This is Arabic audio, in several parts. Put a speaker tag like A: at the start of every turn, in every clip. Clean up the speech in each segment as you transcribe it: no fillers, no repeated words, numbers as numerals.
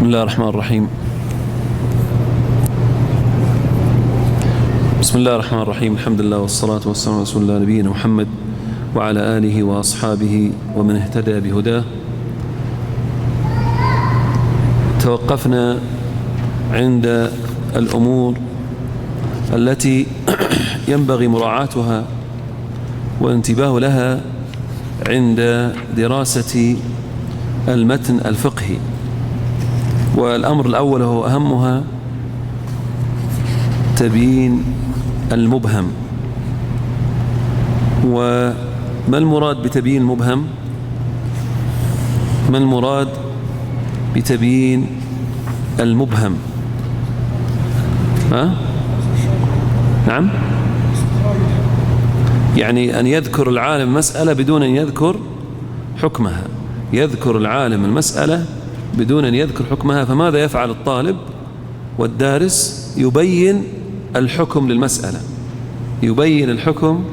A: بسم الله الرحمن الرحيم. بسم الله الرحمن الرحيم. الحمد لله والصلاة والسلام على رسول الله نبينا محمد وعلى آله وأصحابه ومن اهتدى بهداه. توقفنا عند الأمور التي ينبغي مراعاتها والانتباه لها عند دراسة المتن الفقهي، والأمر الأول هو أهمها تبيين المبهم. وما المراد بتبيين المبهم؟ ما المراد بتبيين المبهم؟ نعم، يعني أن يذكر العالم مسألة بدون أن يذكر حكمها، يذكر العالم المسألة بدون أن يذكر حكمها. فماذا يفعل الطالب والدارس؟ يبين الحكم للمسألة، يبين الحكم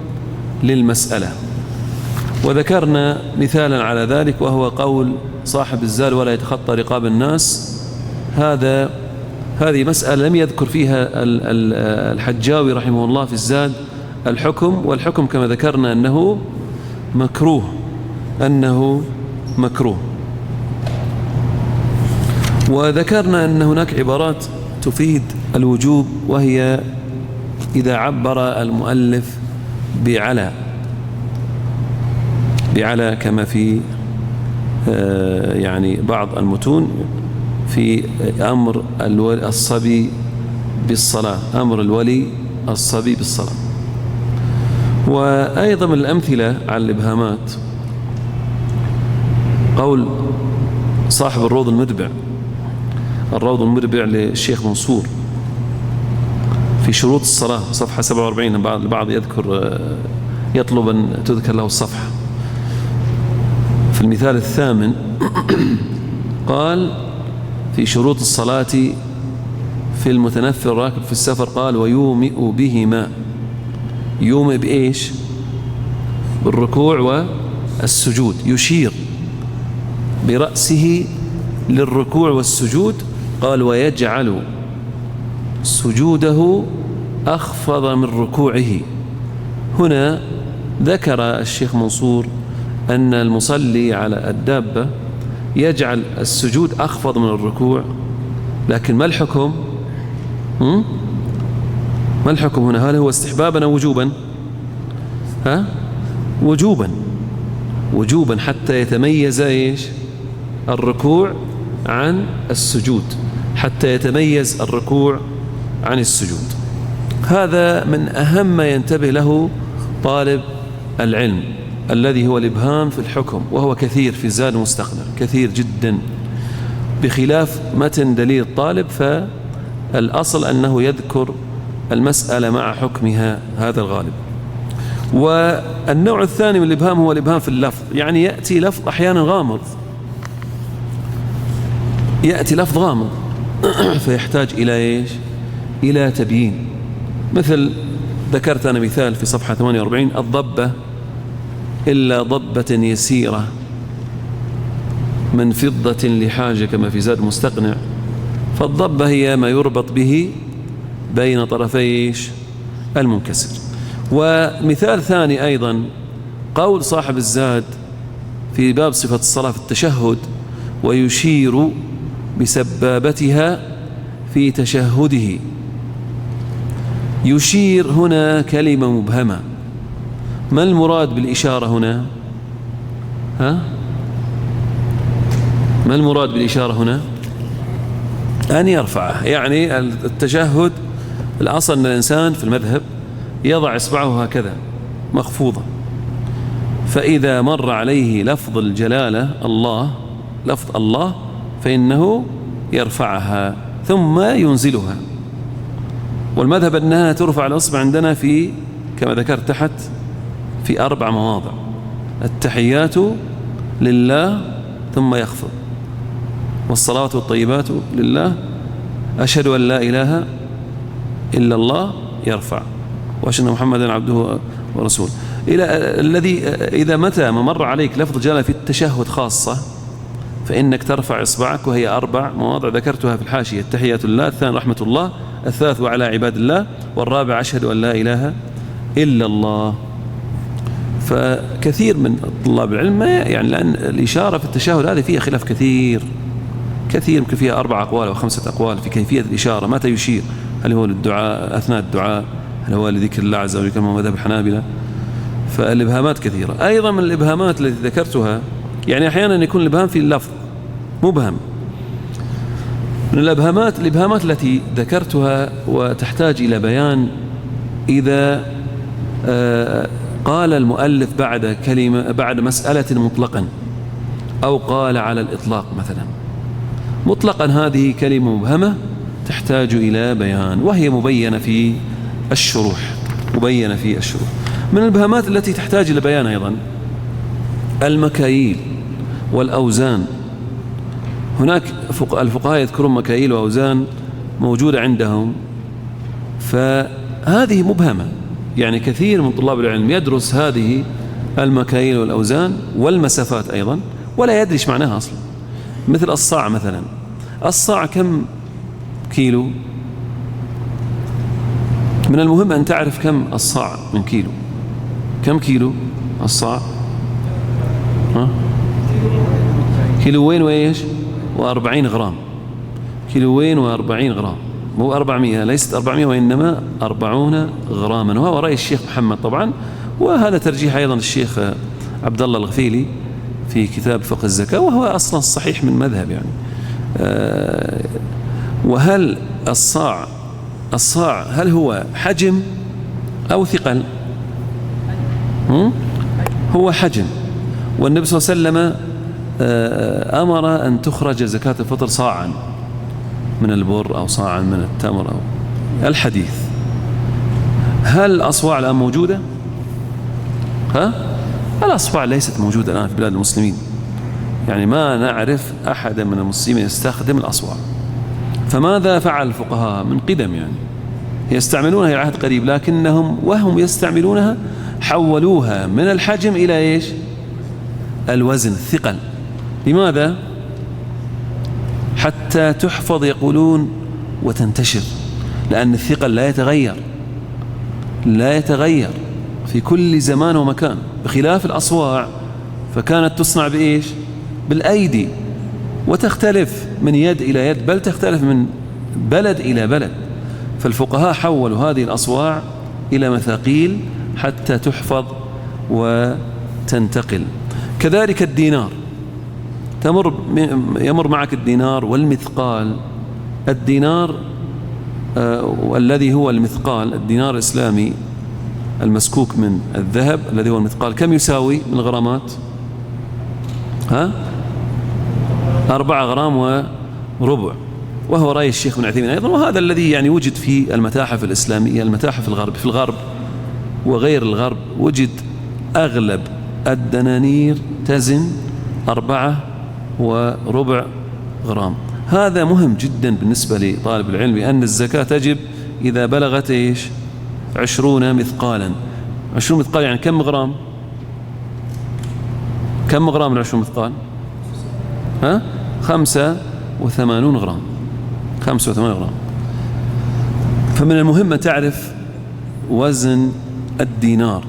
A: للمسألة. وذكرنا مثالا على ذلك، وهو قول صاحب الزاد ولا يتخطى رقاب الناس. هذه مسألة لم يذكر فيها الحجاوي رحمه الله في الزاد الحكم، والحكم كما ذكرنا أنه مكروه، أنه مكروه. وذكرنا أن هناك عبارات تفيد الوجوب، وهي إذا عبر المؤلف بعلى كما في يعني بعض المتون في أمر الصبي بالصلاة، أمر الولي الصبي بالصلاة. وأيضا من الأمثلة على الإبهامات قول صاحب الروض المدبع للشيخ منصور في شروط الصلاة صفحة 47. البعض يطلب أن تذكر له الصفحة. في المثال الثامن قال في شروط الصلاة في المتنفل الراكب في السفر، قال ويومئ بهما. يومئ بإيش؟ بالركوع والسجود، يشير برأسه للركوع والسجود. قال ويجعل سجوده أخفض من ركوعه. هنا ذكر الشيخ منصور أن المصلي على الدابة يجعل السجود أخفض من الركوع، لكن ما الحكم؟ ما الحكم هنا؟ هل هو استحبابا أو وجوبا؟ وجوبا حتى يتميز إيش؟ الركوع عن السجود، حتى يتميز الركوع عن السجود. هذا من أهم ما ينتبه له طالب العلم، الذي هو الإبهام في الحكم، وهو كثير في زاد المستقنع، كثير جدا، بخلاف متن دليل الطالب فالأصل أنه يذكر المسألة مع حكمها، هذا الغالب. والنوع الثاني من الإبهام هو الإبهام في اللفظ، يعني يأتي لفظ أحيانا غامض، يأتي لفظ غامض فيحتاج إلى إيش؟ إلى تبيين. مثل ذكرت أنا مثال في صفحة 48: الضبة إلا ضبة يسيرة من فضة لحاجة، كما في زاد مستقنع. فالضبة هي ما يربط به بين طرفي المنكسر. ومثال ثاني أيضا قول صاحب الزاد في باب صفة الصلاة في التشهد: ويشير بسبابتها في تشهده. يشير هنا كلمة مبهمة، ما المراد بالإشارة هنا؟ ما المراد بالإشارة هنا؟ أن يرفعه. يعني التشهد الأصل أن الإنسان في المذهب يضع إصبعه هكذا مخفوضة، فإذا مر عليه لفظ الجلالة الله، لفظ الله، فإنه يرفعها ثم ينزلها. والمذهب أنها ترفع الأصبع عندنا في كما ذكرت تحت في 4 مواضع: التحيات لله ثم يخفض، والصلاة والطيبات لله، أشهد أن لا إله إلا الله يرفع، وأشهد أن محمدا عبده ورسوله، إلى الذي إذا متى ما مر عليك لفظ جلالة في التشهد خاصة فإنك ترفع إصبعك، وهي 4 مواضع ذكرتها في الحاشية: التحيات لله، الثاني رحمة الله، الثالث وعلى عباد الله، والرابع أشهد أن لا إله إلا الله. فكثير من طلاب العلم يعني، لأن الإشارة في التشهد هذه فيها خلاف كثير، يمكن فيها 4 أقوال أو 5 أقوال في كيفية الإشارة، متى يشير، هل هو للدعاء أثناء الدعاء، هل هو لذكر الله عز وجل كما مذهب الحنابلة. فالإبهامات كثيرة. أيضا من الإبهامات التي ذكرتها، يعني أحيانا يكون الإبهام في اللفظ مبهم. من الإبهامات التي ذكرتها وتحتاج إلى بيان: إذا قال المؤلف بعد مسألة مطلقا، أو قال على الإطلاق مثلا مطلقا، هذه كلمة مبهمة تحتاج إلى بيان، وهي مبينة في الشروح. من الإبهامات التي تحتاج إلى بيان أيضا المكاييل والأوزان. هناك الفقهاء يذكرون مكاييل وأوزان موجودة عندهم، فهذه مبهمة. يعني كثير من طلاب العلم يدرس هذه المكاييل والأوزان والمسافات أيضا، ولا يدري ايش معناها أصلا. مثل الصاع مثلا، الصاع كم كيلو؟ من المهم أن تعرف كم الصاع من كيلو. كم كيلو الصاع؟ كيلوين وإيش؟ و40 غرام. كيلوين و40 غرام، مو 400، ليست 400 وإنما 40 غراما. وهو رأي الشيخ محمد طبعا، وهذا ترجيح أيضا الشيخ عبد الله الغفيلي في كتاب فقه الزكاة، وهو أصلا الصحيح من مذهب يعني. وهل الصاع هل هو حجم أو ثقل؟ هو حجم. والنبي صلى الله عليه وسلم أمر أن تخرج زكاة الفطر صاعا من البر أو صاعا من التمر أو الحديث. هل الأصواع الآن موجودة؟ الأصواع ليست موجودة الآن في بلاد المسلمين، يعني ما نعرف أحدا من المسلمين يستخدم الأصواع. فماذا فعل الفقهاء من قدم؟ يعني يستعملونها إلى عهد قريب، لكنهم وهم يستعملونها حولوها من الحجم إلى إيش؟ الوزن، الثقل. لماذا؟ حتى تحفظ يقولون وتنتشر، لأن الثقل لا يتغير في كل زمان ومكان، بخلاف الأصواع فكانت تصنع بإيش؟ بالأيدي، وتختلف من يد إلى يد، بل تختلف من بلد إلى بلد. فالفقهاء حولوا هذه الأصواع إلى مثاقيل حتى تحفظ وتنتقل. كذلك الدينار، يمر معك الدينار والمثقال. الدينار والذي هو المثقال، الدينار الإسلامي المسكوك من الذهب الذي هو المثقال، كم يساوي من غرامات؟ 4 غرام وربع، وهو رأي الشيخ بن عثيمين أيضا. وهذا الذي يعني وجد في المتاحف الإسلامية، المتاحف في الغرب وغير الغرب، وجد أغلب الدنانير تزن 4 وربع غرام. هذا مهم جدا بالنسبة لطالب العلم، لأن الزكاة تجب إذا بلغت إيش؟ 20 مثقالا. 20 مثقال يعني كم غرام؟ كم غرام من 20 مثقال؟ 85 غرام. 85 غرام. فمن المهم أن تعرف وزن الدينار،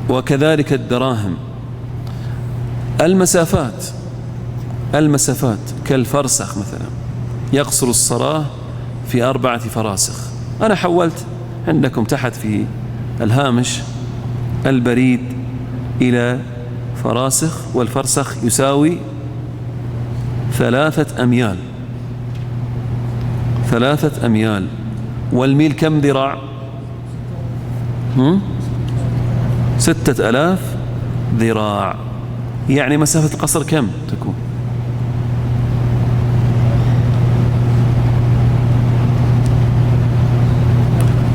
A: وكذلك الدراهم. المسافات كالفرسخ مثلا، يقصر الصلاة في 4 فراسخ. أنا حولت عندكم تحت في الهامش البريد إلى فراسخ، والفرسخ يساوي 3 أميال. 3 أميال. والميل كم ذراع؟ 6000 ذراع. يعني مسافة القصر كم تكون؟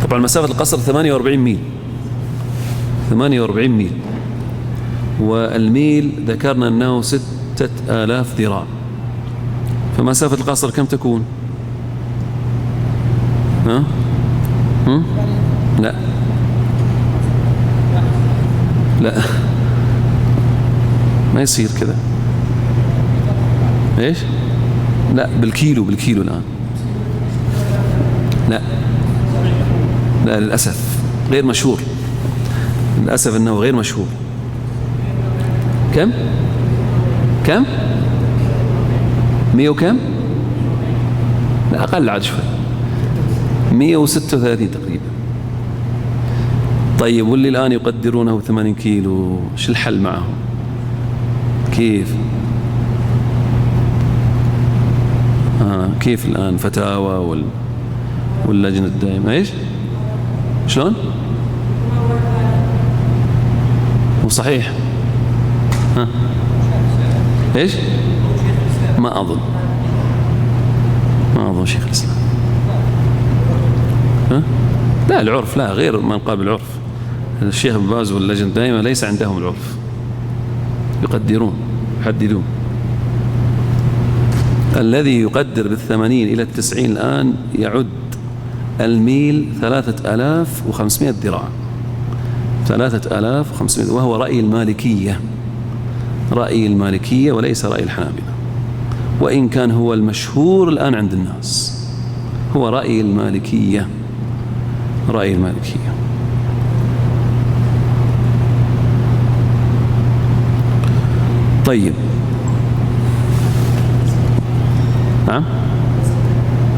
A: طبعا مسافة القصر 48 ميل. 48 ميل. والميل ذكرنا أنه 6000 ذراع. فمسافة القصر كم تكون؟ لا ما يصير كذا. إيش؟ لا بالكيلو الآن. لا للأسف غير مشهور، للأسف أنه غير مشهور. كم 100 وكم؟ لا أقل عاد شوي، 136 تقريبا. طيب واللي الآن يقدرونه 80 كيلو، شو الحل معهم؟ كيف كيف الآن فتاوى واللجنة الدائمة إيش؟ شلون؟ وصحيح إيش؟ ما أظن شيخ الإسلام. لا العرف، لا غير من قابل العرف. الشيخ ابن باز واللجنة الدائمة ليس عندهم العرف، يقدرون يحددون. الذي يقدر بال80 إلى 90 الآن يعد الميل 3500 ذراع، 3500، وهو رأي المالكية وليس رأي الحنابلة، وإن كان هو المشهور الآن عند الناس، هو رأي المالكية. طيب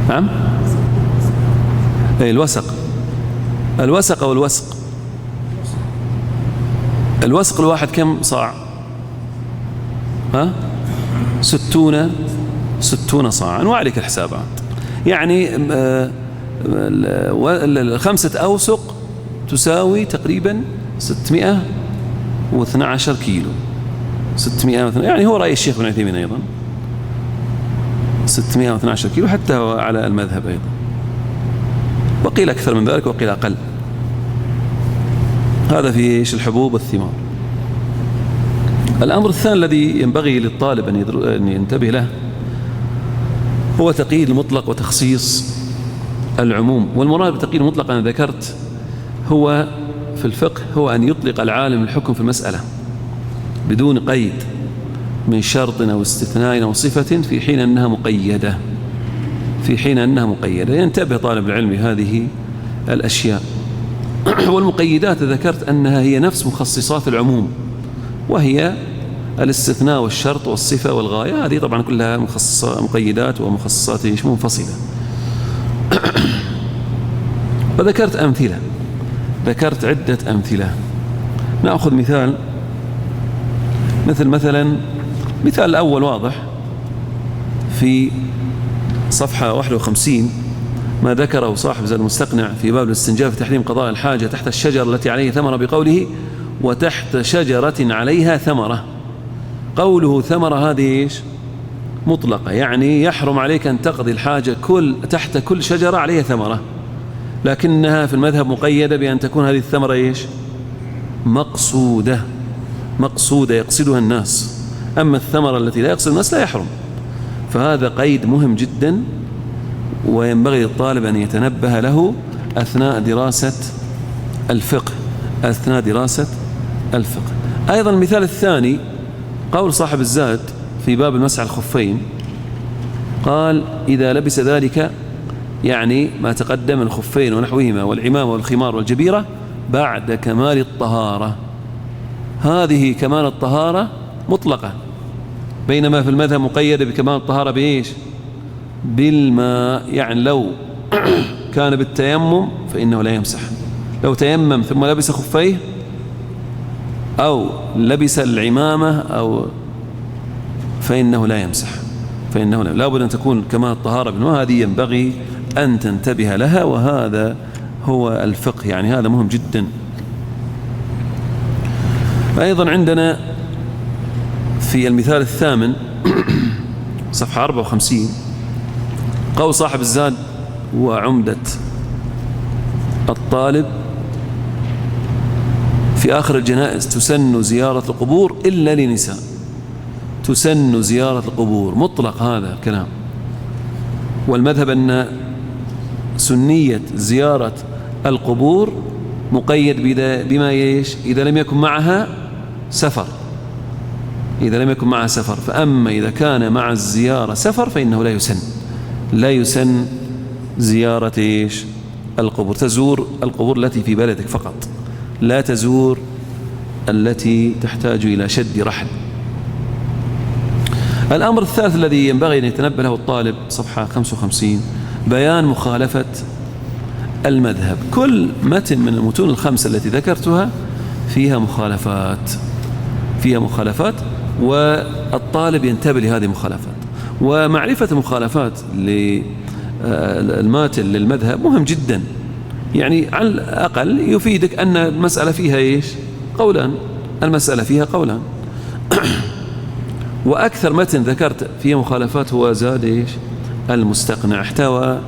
A: نعم الوسق أو الوسق. الوسق الواحد كم صاع؟ 60 صاعا، وعليك الحسابات. يعني 5 أوسق تساوي تقريبا 612 كيلو. 600، يعني هو رأي الشيخ ابن عثيمين أيضا 612 كيلو، حتى هو على المذهب أيضا، وقيل أكثر من ذلك وقيل أقل. هذا في الحبوب والثمار. الأمر الثاني الذي ينبغي للطالب أن ينتبه له هو تقييد المطلق وتخصيص العموم. والمراد بتقييد المطلق أنا ذكرت هو في الفقه هو أن يطلق العالم الحكم في المسألة بدون قيد من شرط أو استثناء أو صفة في حين أنها مقيدة. ينتبه طالب العلم هذه الأشياء. والمقيدات ذكرت أنها هي نفس مخصصات العموم، وهي الاستثناء والشرط والصفة والغاية. هذه طبعا كلها مقيدات ومخصصات منفصلة. وذكرت أمثلة، ذكرت عدة أمثلة. نأخذ مثال، مثلا مثال الأول واضح في صفحة 51 ما ذكره صاحب زاد المستقنع في باب الاستنجاء في تحريم قضاء الحاجة تحت الشجرة التي عليه ثمرة بقوله وتحت شجرة عليها ثمرة. قوله ثمرة هذه إيش؟ مطلقة، يعني يحرم عليك أن تقضي الحاجة تحت كل شجرة عليها ثمرة، لكنها في المذهب مقيدة بأن تكون هذه الثمرة إيش؟ مقصودة يقصدها الناس. أما الثمرة التي لا يقصد الناس لا يحرم. فهذا قيد مهم جدا، وينبغي للطالب أن يتنبه له أثناء دراسة الفقه. أيضا المثال الثاني قول صاحب الزاد في باب المسح على الخفين، قال إذا لبس ذلك، يعني ما تقدم من الخفين ونحوهما والعمامة والخمار والجبيرة بعد كمال الطهارة. هذه كمال الطهارة مطلقة، بينما في المذهب مقيدة بكمال الطهارة بإيش؟ بالماء. يعني لو كان بالتيمم فإنه لا يمسح، لو تيمم ثم لبس خفيه أو لبس العمامة فإنه لا يمسح، لا بد أن تكون كمال الطهارة بالماء. هذه ينبغي أن تنتبه لها، وهذا هو الفقه، يعني هذا مهم جدا. أيضا عندنا في المثال الثامن صفحة 54 قول صاحب الزاد وعمدة الطالب في آخر الجنائز تسن زيارة القبور إلا لنساء. تسن زيارة القبور مطلق هذا الكلام، والمذهب أن سنية زيارة القبور مقيد بما إذا لم يكن معها سفر، إذا لم يكن معها سفر. فأما إذا كان مع الزيارة سفر فإنه لا يسن زيارة إيش؟ القبور. تزور القبور التي في بلدك فقط، لا تزور التي تحتاج إلى شد رحل. الأمر الثالث الذي ينبغي أن يتنبه له الطالب، صفحة 55، بيان مخالفة المذهب. كل متن من المتون الخمسة التي ذكرتها فيها مخالفات، والطالب ينتبه لهذه المخالفات. ومعرفة المخالفات الماتن للمذهب مهم جدا، يعني على الأقل يفيدك أن المسألة فيها إيش؟ قولان. المسألة فيها قولان. وأكثر متن ذكرت فيه مخالفات هو زاد إيش؟ المستقنع، احتوى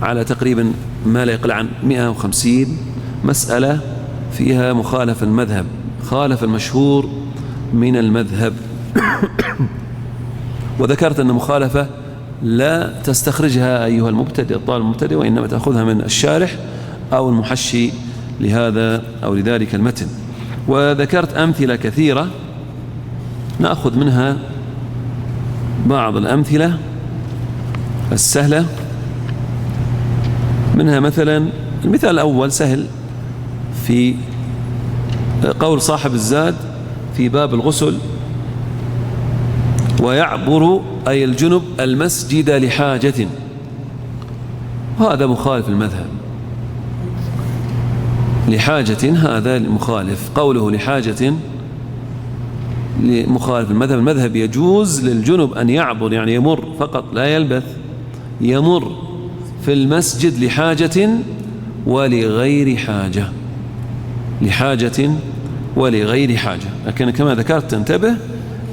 A: على تقريبا ما لا يقل عن 150 مسألة فيها مخالف المذهب، خالف المشهور من المذهب. وذكرت أن مخالفة لا تستخرجها أيها المبتدئ، الطالب المبتدئ، وإنما تأخذها من الشارح أو المحشي لهذا أو لذلك المتن. وذكرت أمثلة كثيرة، نأخذ منها بعض الأمثلة السهلة. منها مثلا المثال الأول سهل، في قول صاحب الزاد في باب الغسل: ويعبر أي الجنب المسجد لحاجة. هذا مخالف المذهب، لحاجة هذا مخالف. قوله لحاجة مخالف المذهب. المذهب يجوز للجنب أن يعبر، يعني يمر فقط لا يلبث، يمر في المسجد لحاجة ولغير حاجة، لحاجة ولغير حاجة. لكن كما ذكرت تنتبه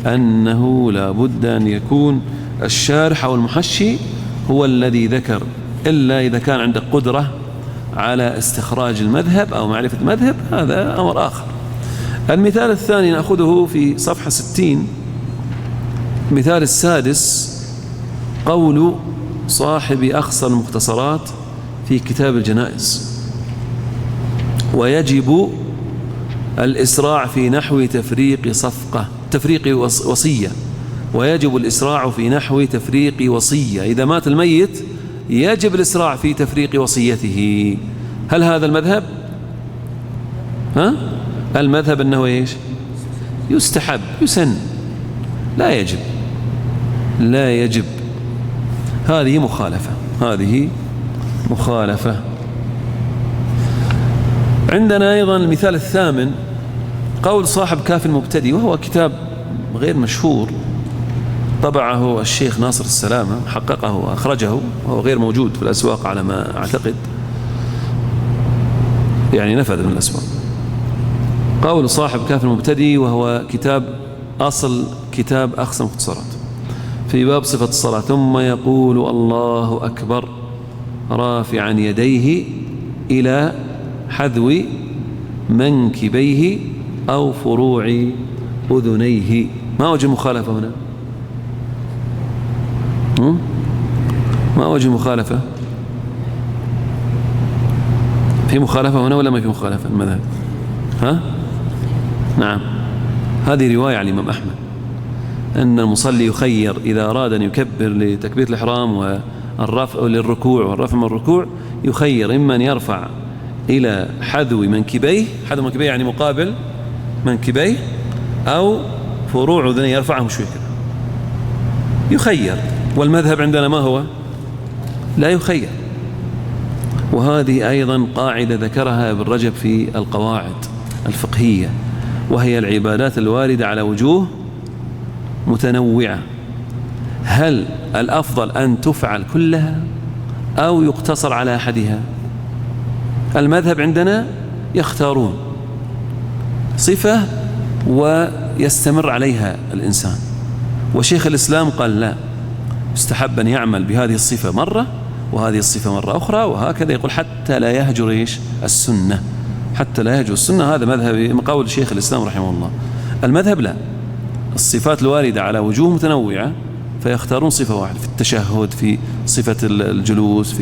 A: أنه لا بد أن يكون الشارح أو المحشي هو الذي ذكر، إلا إذا كان عندك قدرة على استخراج المذهب أو معرفة المذهب، هذا أمر آخر. المثال الثاني نأخذه في صفحة 60. المثال السادس قول صاحب أخصر المختصرات في كتاب الجنائز: ويجب الإسراع في نحو تفريق وصية. ويجب الإسراع في نحو تفريق وصية. إذا مات الميت يجب الإسراع في تفريق وصيته. هل هذا المذهب؟ المذهب أنه إيش؟ يستحب، يسن، لا يجب. هذه مخالفة. عندنا أيضا المثال الثامن قول صاحب كافي المبتدئ، وهو كتاب غير مشهور، طبعه الشيخ ناصر السلامة، حققه وأخرجه، وهو غير موجود في الأسواق على ما أعتقد، يعني نفذ من الأسواق. قول صاحب كافي المبتدئ، وهو أصل كتاب أخصر المختصرات، في باب صفة الصلاة: ثم يقول الله أكبر رافعا يديه إلى حذو منكبيه أو فروع أذنيه. ما وجه المخالفة هنا؟ ما وجه المخالفة؟ في مخالفة هنا ولا ما في مخالفة المذهب؟ نعم، هذه رواية عن الإمام أحمد أن المصلي يخير إذا أراد أن يكبر لتكبيرة الإحرام والرفع للركوع والرفع من الركوع، يخير إما أن يرفع إلى حذو منكبيه، حذو منكبيه يعني مقابل منكبيه، أو فروع أذنيه يرفعهم شوي كذا، يخير. والمذهب عندنا ما هو؟ لا يخير. وهذه أيضا قاعدة ذكرها ابن رجب في القواعد الفقهية، وهي العبادات الواردة على وجوه متنوعة، هل الأفضل أن تفعل كلها أو يقتصر على أحدها؟ المذهب عندنا يختارون صفة ويستمر عليها الإنسان، وشيخ الإسلام قال لا، يستحب أن يعمل بهذه الصفة مرة وهذه الصفة مرة أخرى، وهكذا يقول حتى لا يهجر السنة، حتى لا يهجر السنة. هذا مذهب قول شيخ الإسلام رحمه الله. المذهب لا، الصفات الواردة على وجوه متنوعة فيختارون صفة واحدة، في التشهد، في صفة الجلوس،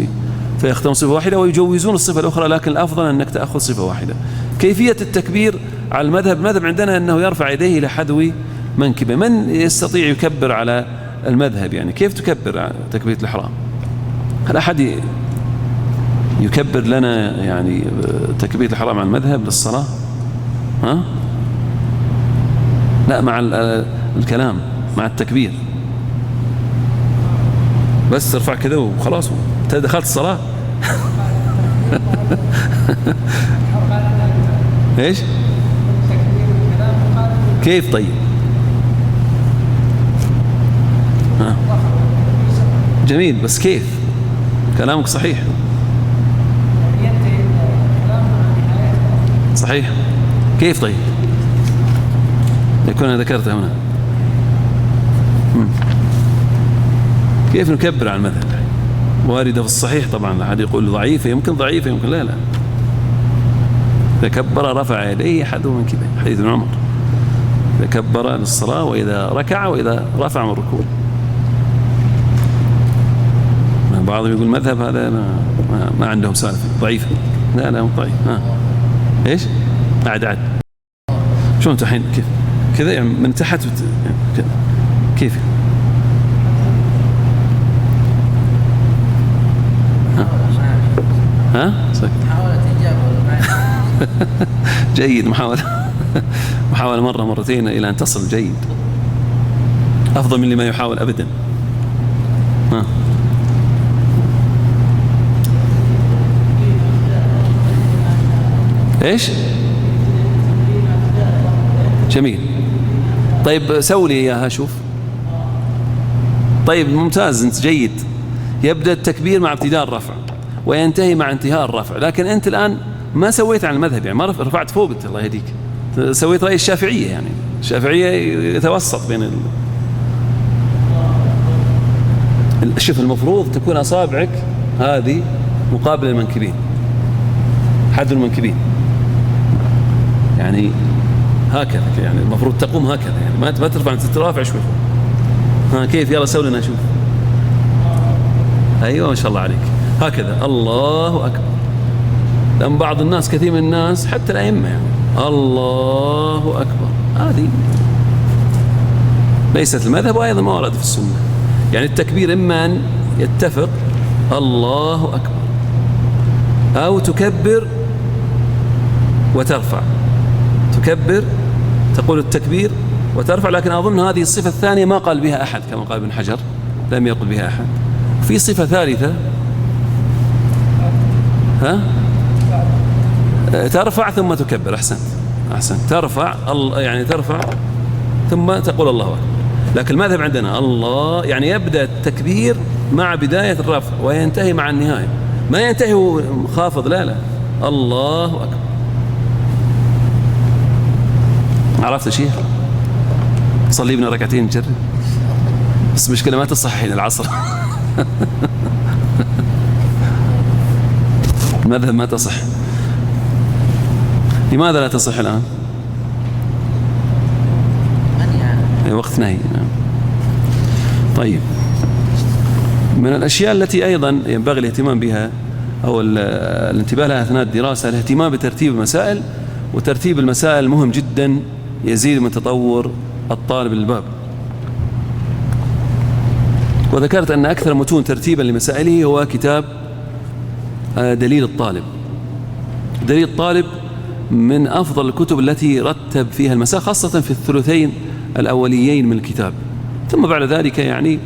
A: فيختارون صفة واحدة ويجوزون الصفة الأخرى، لكن الأفضل أنك تأخذ صفة واحدة. كيفية التكبير على المذهب عندنا أنه يرفع يديه إلى حذو منكبه. من يستطيع يكبر على المذهب؟ يعني كيف تكبر على تكبيرة الإحرام؟ هل أحد يكبر لنا يعني تكبيرة الإحرام على المذهب للصلاة؟ ها؟ لا، مع الكلام، مع التكبير، بس ترفع كذا وخلاص انت دخلت الصلاة. ايش؟ كيف طيب؟ ها. جميل، بس كيف؟ كلامك صحيح، صحيح. كيف طيب يكون أنا ذكرته هنا؟ كيف نكبر على المذهب؟ واردة في الصحيح طبعا، أحد يقول ضعيفة، يمكن ضعيفة، يمكن لا. إذا كبر رفع يديه حذو منكبيه، حديث ابن عمر. إذا كبر للصلاة، وإذا ركع، وإذا رفع من الركوع. بعضهم يقول مذهب هذا ما عندهم سالفة، ضعيفة. لا لا، مو ضعيف. ايش؟ عاد شلون الحين كيف كذا يعني من تحت يعني كيف؟ ها؟ صحيح.
B: محاولة إجابة.
A: جيد، محاولة مرة مرتين إلى أن تصل، جيد، أفضل من اللي ما يحاول أبدا. إيش؟ جميل. طيب سوي لي إياها شوف. طيب ممتاز، أنت جيد. يبدأ التكبير مع ابتداء الرفع وينتهي مع انتهاء الرفع، لكن أنت الآن ما سويت عن المذهب، يعني ما رفعت فوق، أنت الله يهديك سويت رأي الشافعية. يعني الشافعية يتوسط بين شوف، المفروض تكون أصابعك هذه مقابل المنكبين، حد المنكبين، يعني هكذا، يعني المفروض تقوم هكذا، يعني ما ترفع، انت ترافع شوي فوق. كيف؟ يلا سوي لنا نشوف. ايوه ما شاء الله عليك، هكذا. الله اكبر. لأن بعض الناس، كثير من الناس حتى الأئمة، يعني الله اكبر، هذه ليست المذهب، وايضا ما ورد في السنه. يعني التكبير اما ان يتفق الله اكبر، او تكبر وترفع، تكبر تقول التكبير وترفع. لكن أظن هذه الصفة الثانية ما قال بها أحد، كما قال ابن حجر، لم يقل بها أحد. في صفة ثالثة، ترفع ثم تكبر. أحسنت، ترفع، يعني ترفع ثم تقول الله أكبر. لكن المذهب عندنا الله، يعني يبدأ التكبير مع بداية الرفع وينتهي مع النهاية، ما ينتهي خافض، لا، الله أكبر. عرفت يا شيخ؟ صلي بنا ركعتين نجرب، بس مشكلة ما تصح حين العصر. المذهب ما تصح. لماذا لا تصح الآن؟ وقت نهي. طيب، من الأشياء التي أيضا ينبغي الاهتمام بها أو الانتباه لها أثناء الدراسة، الاهتمام بترتيب المسائل. وترتيب المسائل مهم جدا، يزيد من تطور الطالب للباب. وذكرت أن أكثر متون ترتيبا لمسائله هو كتاب دليل الطالب. دليل الطالب من أفضل الكتب التي رتب فيها المسائل، خاصة في الثلثين الأوليين من الكتاب. ثم بعد ذلك يعني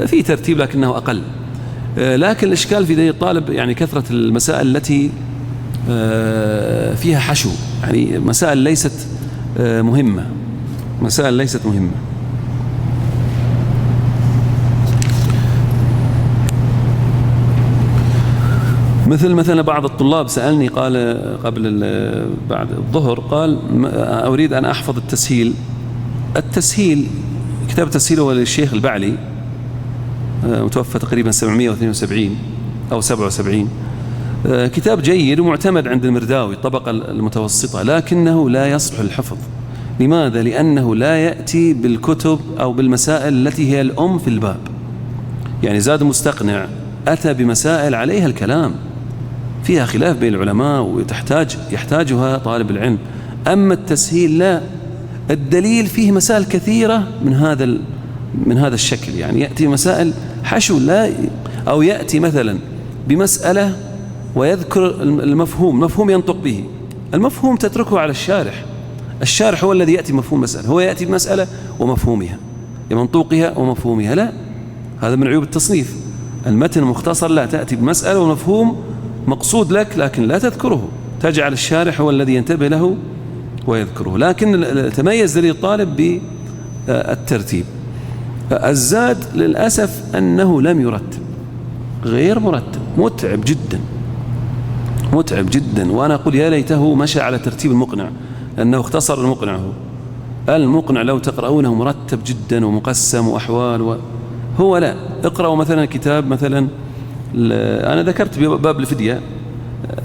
A: في ترتيب لكنه أقل. لكن الإشكال في دليل الطالب يعني كثرة المسائل التي فيها حشو، يعني مسائل ليست مهمة، مسائل ليست مهمة. مثلا بعض الطلاب سألني، قال قبل بعد الظهر، قال أريد أن أحفظ التسهيل. كتاب التسهيل هو للشيخ البعلي، متوفى تقريبا 772 أو 77. كتاب جيد ومعتمد عند المرداوي، الطبقة المتوسطة، لكنه لا يصلح للحفظ. لماذا؟ لأنه لا يأتي بالكتب أو بالمسائل التي هي الأم في الباب. يعني زاد مستقنع أتى بمسائل عليها الكلام، فيها خلاف بين العلماء ويحتاجها طالب العلم. أما التسهيل لا، الدليل فيه مسائل كثيرة من هذا الشكل، يعني يأتي مسائل حشو لا، أو يأتي مثلا بمسألة ويذكر المفهوم ينطق به، المفهوم تتركه على الشارح. الشارح هو الذي يأتي بمفهوم مسألة، هو يأتي بمسألة ومفهومها بمنطوقها ومفهومها. لا، هذا من عيوب التصنيف. المتن مختصر، لا، تأتي بمسألة ومفهوم مقصود لك لكن لا تذكره، تجعل الشارح هو الذي ينتبه له ويذكره. لكن تميز دليل الطالب بالترتيب. الزاد للأسف أنه لم يرتب، غير مرتب، متعب جدا. وأنا أقول يا ليته مشى على ترتيب المقنع، لأنه اختصر المقنع. المقنع لو تقرؤونه مرتب جدا ومقسم وأحوال هو لا. اقرأوا مثلا كتاب، مثلا أنا ذكرت باب الفدية،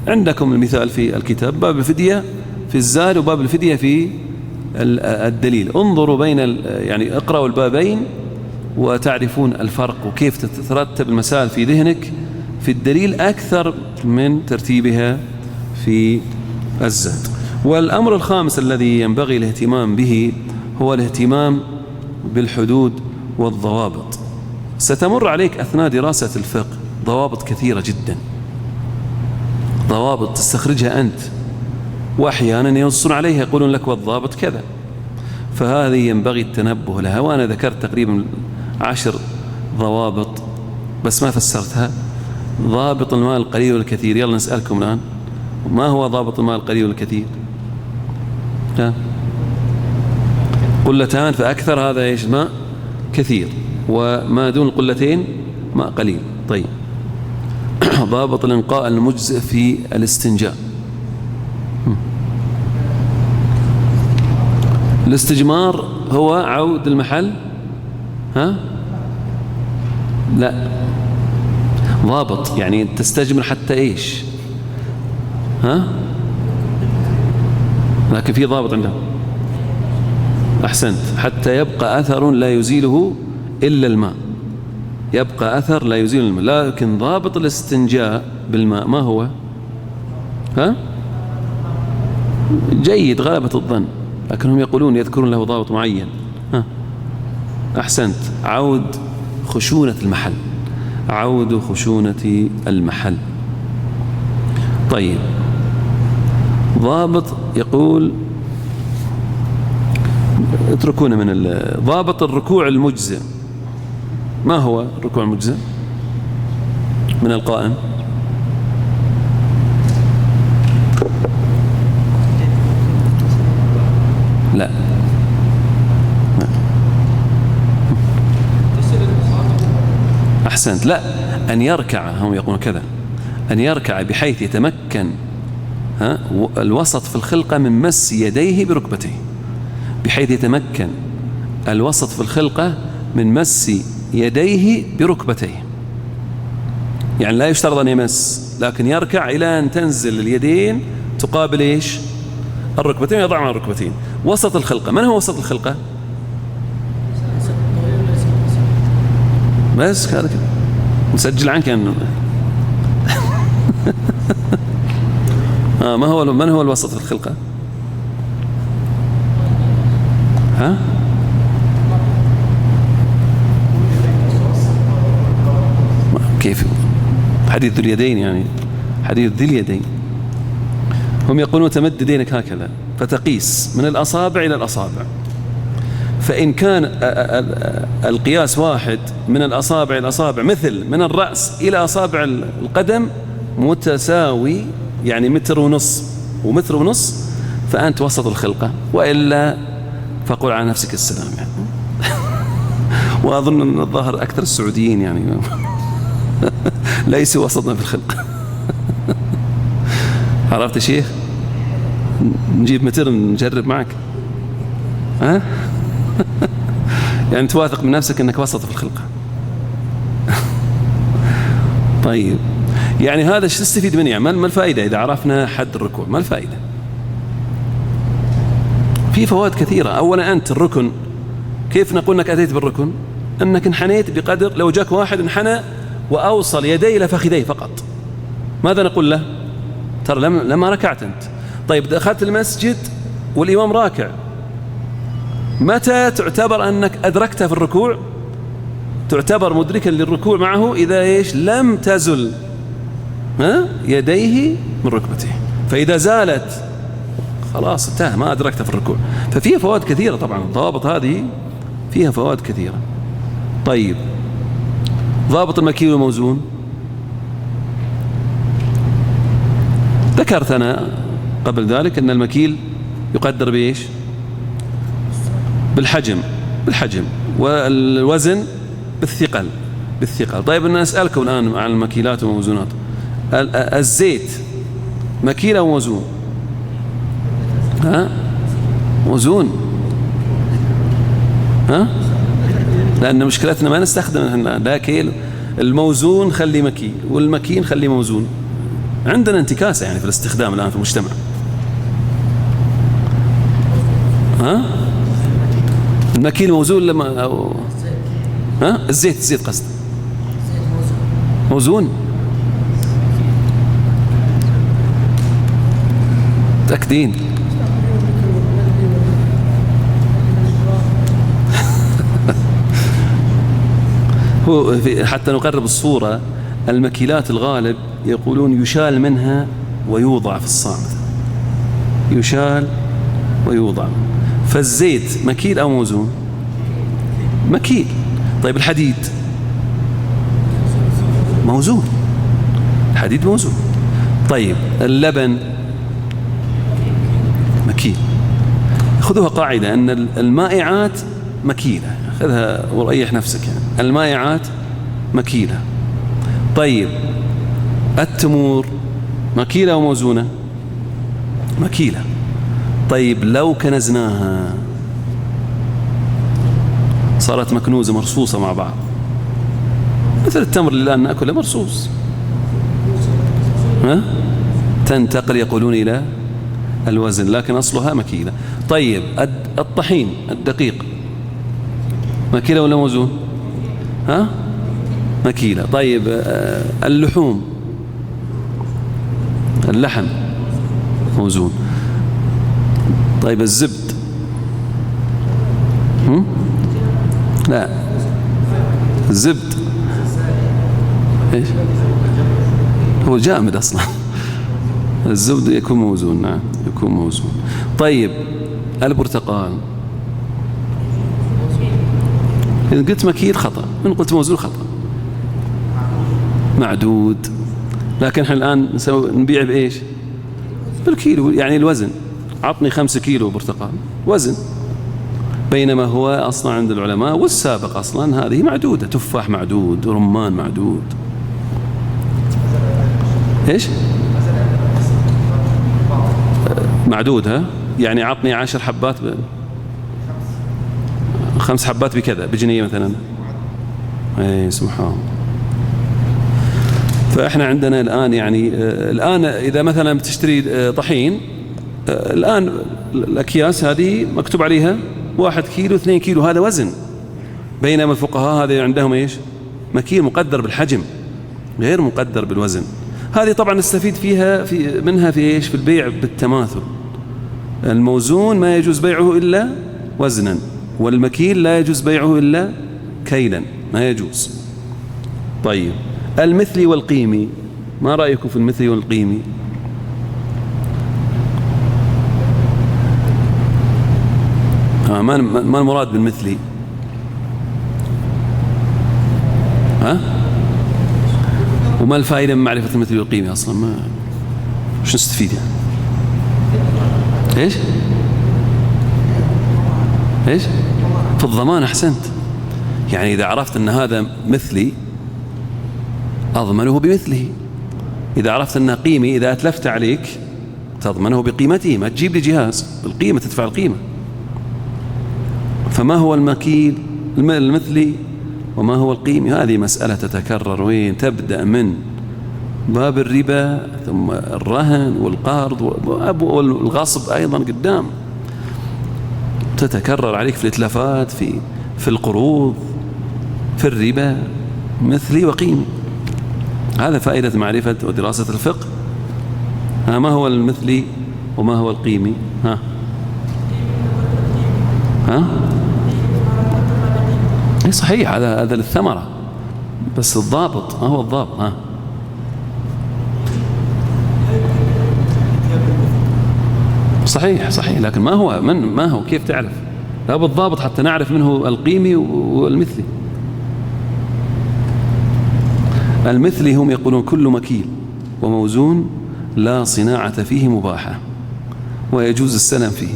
A: عندكم المثال في الكتاب، باب الفدية في الزاد وباب الفدية في الدليل. انظروا بين يعني اقرأوا البابين وتعرفون الفرق، وكيف تترتب المسائل في ذهنك في الدليل أكثر من ترتيبها في الزاد. والأمر الخامس الذي ينبغي الاهتمام به هو الاهتمام بالحدود والضوابط. ستمر عليك أثناء دراسة الفقه ضوابط كثيرة جدا، ضوابط تستخرجها أنت، وأحيانا ينصون عليها يقولون لك والضابط كذا، فهذه ينبغي التنبه لها. وأنا ذكرت تقريبا 10 ضوابط بس ما فسرتها. ضابط المال القليل والكثير، يلا نسألكم الآن، ما هو ضابط المال القليل والكثير؟ قلتان فأكثر، هذا إيش؟ ماء كثير، وما دون القلتين ماء قليل. طيب، ضابط الإنقاء المجزئ في الاستنجاء. الاستجمار هو عود المحل، لا، ضابط يعني تستجمر حتى إيش؟ لكن في ضابط عندهم. أحسنت، حتى يبقى أثر لا يزيله إلا الماء، يبقى أثر لا يزيل الماء. لكن ضابط الاستنجاء بالماء ما هو؟ جيد، غلبة الظن، لكنهم يقولون يذكرون له ضابط معين. أحسنت، عود خشونة المحل، عود خشونة المحل. طيب، ضابط يقول اتركونا من ضابط الركوع المجزئ. ما هو الركوع المجزئ من القائم؟ لا، أحسنت، لا، أن يركع، هم يقولون كذا، أن يركع بحيث يتمكن الوسط في الخلقة من مس يديه بركبتيه، بحيث يتمكن الوسط في الخلقة من مس يديه بركبتيه. يعني لا يشترط أن يمس، لكن يركع إلى أن تنزل اليدين تقابل إيش؟ الركبتين، يضع مع الركبتين. وسط الخلقة، من هو وسط الخلقة؟ بس هذا كده نسجل عنك أنه من هو الوسط في الخلقة؟ كيف؟ حديث ذو اليدين، يعني حديث ذي اليدين. هم يقولون تمد يدينك هكذا فتقيس من الأصابع إلى الأصابع، فإن كان القياس واحد من الأصابع إلى الأصابع، مثل من الرأس إلى أصابع القدم متساوي، يعني متر ونص ومتر ونص، فأنت وسط الخلقة، وإلا فقل على نفسك السلام يعني. وأظن أن الظاهر أكثر السعوديين يعني ليسوا وسطنا في الخلقة. عرفت يا شيخ؟ نجيب متر نجرب معك، يعني تواثق من نفسك أنك وسط في الخلقة. طيب، يعني هذا ايش تستفيد منه؟ يعني ما الفائدة إذا عرفنا حد الركوع؟ ما الفائدة؟ في فوائد كثيرة. أولا، أنت الركن كيف نقول أنك أتيت بالركن؟ أنك انحنيت بقدر، لو جاك واحد انحنى وأوصل يديه إلى فخذيه فقط، ماذا نقول له؟ ترى لما ركعت أنت. طيب، دخلت المسجد والإمام راكع، متى تعتبر أنك أدركتها في الركوع؟ تعتبر مدركا للركوع معه إذا إيش؟ لم تزل يديه من ركبته. فإذا زالت خلاص انتهى، ما أدركتها في الركوع. ففيها فوائد كثيرة طبعا، الضوابط هذه فيها فوائد كثيرة. طيب، ضابط المكيل والموزون ذكرت أنا قبل ذلك أن المكيل يقدر بإيش؟ بالحجم والوزن بالثقل. طيب أنا أسألكم الآن عن المكيلات والموزونات. الزيت مكيل أو موزون؟ موزون. لأن مشكلتنا ما نستخدم لا كيلو. الموزون خلي مكيل والمكين خلي موزون. عندنا انتكاسة يعني في الاستخدام الآن في المجتمع. المكيل موزون لما أو الزيت قصد موزون. تأكدين؟ هو حتى نقرب الصورة، المكيلات الغالب يقولون يشال منها ويوضع في الصامت، يشال ويوضع. فالزيت مكيل أو موزون؟ مكيل. طيب الحديد موزون، الحديد موزون. طيب اللبن مكيل. خذوها قاعدة أن المائعات مكيلة، خذها وريح نفسك يعني. المائعات مكيلة. طيب التمور مكيلة وموزونة؟ مكيلة. طيب لو كنزناها صارت مكنوزة مرصوصة مع بعض، مثل التمر اللي الآن نأكله مرصوص، تنتقل يقولون إلى الوزن، لكن أصلها مكيلة. طيب الطحين الدقيق مكيلة ولا موزون؟ مكيلة. طيب اللحوم، اللحم موزون. طيب الزبد لا، الزبد ايش هو؟ جامد اصلا. الزبد يكون موزون. نعم يكون موزون. طيب البرتقال إن قلت مكيل خطأ، إن قلت موزون خطأ. معدود. لكن احنا الآن نبيع بإيش؟ بالكيلو، يعني الوزن. عطني 5 كيلو برتقال وزن، بينما هو أصلا عند العلماء والسابق أصلا هذه معدودة. تفاح معدود، رمان معدود. إيش؟ معدود يعني عطني 10 حبات 5 حبات بكذا بجنيه مثلا. اي سبحان الله. فاحنا عندنا الآن يعني الآن إذا مثلا بتشتري طحين، الآن الأكياس هذه مكتوب عليها 1 كيلو 2 كيلو، هذا وزن. بينما الفقهاء هذا عندهم ايش؟ مكيل مقدر بالحجم غير مقدر بالوزن. هذه طبعا نستفيد فيها منها في ايش؟ في البيع بالتماثل. الموزون ما يجوز بيعه إلا وزنا، والمكيل لا يجوز بيعه إلا كيلا، ما يجوز. طيب المثلي والقيمي، ما رأيكم في المثلي والقيمي؟ ما المراد بالمثلي؟ وما الفائدة من معرفة المثلي والقيمي أصلا؟ ما وش نستفيد يعني؟ ايش؟ في الضمان. أحسنت. يعني إذا عرفت أن هذا مثلي أضمنه بمثله. إذا عرفت أنه قيمي، إذا أتلفت عليك تضمنه بقيمته، ما تجيب لي جهاز بالقيمة تدفع القيمة. فما هو المكيل المثلي وما هو القيمي؟ هذه مسألة تتكرر. وين؟ تبدأ من باب الربا، ثم الرهن والقرض والغصب أيضا قدام، تتكرر عليك في الإتلافات، في القروض، في الربا، مثلي وقيمي. هذا فائدة معرفة ودراسة الفقه. ما هو المثلي وما هو القيمي؟ أي صحيح، هذا للثمرة، بس الضابط ما هو الضابط. صحيح، لكن ما هو كيف تعرف؟ لا بالضابط حتى نعرف منه القيمي والمثلي. المثلي هم يقولون كل مكيل وموزون لا صناعة فيه مباحة ويجوز السلام فيه.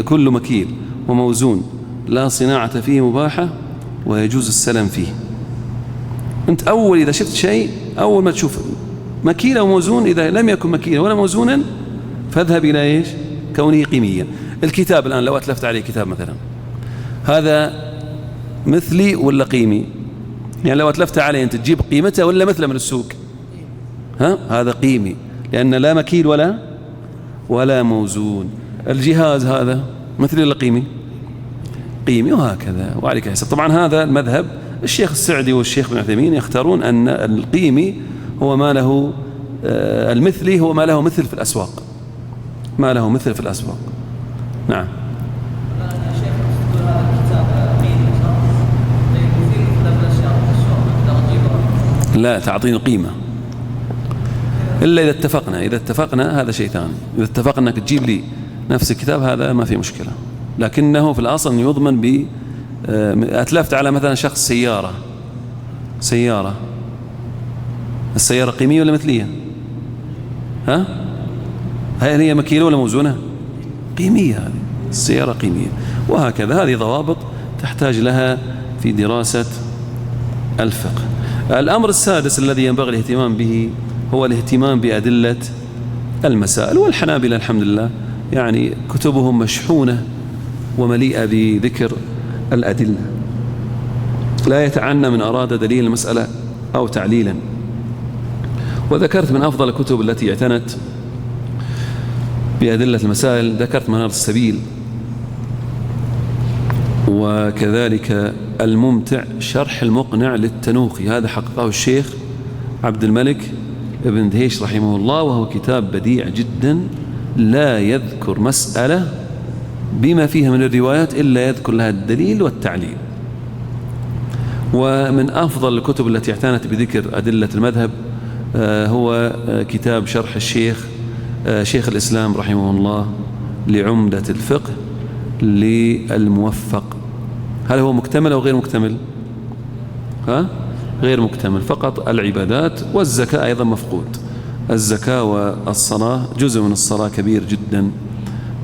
A: كل مكيل وموزون لا صناعة فيه مباحة ويجوز السلام فيه. أنت أول إذا شفت شيء، أول ما تشوف مكيل أو موزون، إذا لم يكن مكيلا ولا موزونا فاذهب إلى إيش؟ كونه قيميا. الكتاب الآن لو أتلفت عليه كتاب مثلا، هذا مثلي ولا قيمي؟ يعني لو أتلفت عليه أنت تجيب قيمته ولا مثله من السوق؟ هذا قيمي، لأن لا مكيل ولا موزون. الجهاز هذا مثلي ولا قيمي؟ قيمي، وهكذا وعليك حسب. طبعا هذا المذهب الشيخ السعدي والشيخ ابن عثيمين يختارون أن القيمي هو ما له المثلي هو ما له مثل في الأسواق، نعم. لا، تعطيني قيمة إلا إذا اتفقنا هذا شيء ثاني. إذا اتفقنا أنك تجيب لي نفس الكتاب هذا ما في مشكلة، لكنه في الأصل يضمن أتلفت على مثلا شخص سيارة، السيارة قيمية ولا مثلية؟ هل هي مكيلة ولا موزونة؟ قيمية، هذه السيارة قيمية. وهكذا هذه ضوابط تحتاج لها في دراسة الفقه. الأمر السادس الذي ينبغي الاهتمام به هو الاهتمام بأدلة المسائل. والحنابلة الحمد لله يعني كتبهم مشحونة ومليئة بذكر الأدلة، لا يتعنى من أراد دليل المسألة أو تعليلا. وذكرت من أفضل الكتب التي اعتنت بأدلة المسائل، ذكرت منار السبيل، وكذلك الممتع شرح المقنع للتنوخي، هذا حققه الشيخ عبد الملك ابن دهيش رحمه الله، وهو كتاب بديع جدا، لا يذكر مسألة بما فيها من الروايات إلا يذكر لها الدليل والتعليل. ومن أفضل الكتب التي اعتنت بذكر أدلة المذهب هو كتاب شرح شيخ الإسلام رحمه الله لعمدة الفقه للموفق. هل هو مكتمل أو غير مكتمل؟ غير مكتمل، فقط العبادات، والزكاة أيضا مفقود. الزكاة والصلاة جزء من الصلاة كبير جدا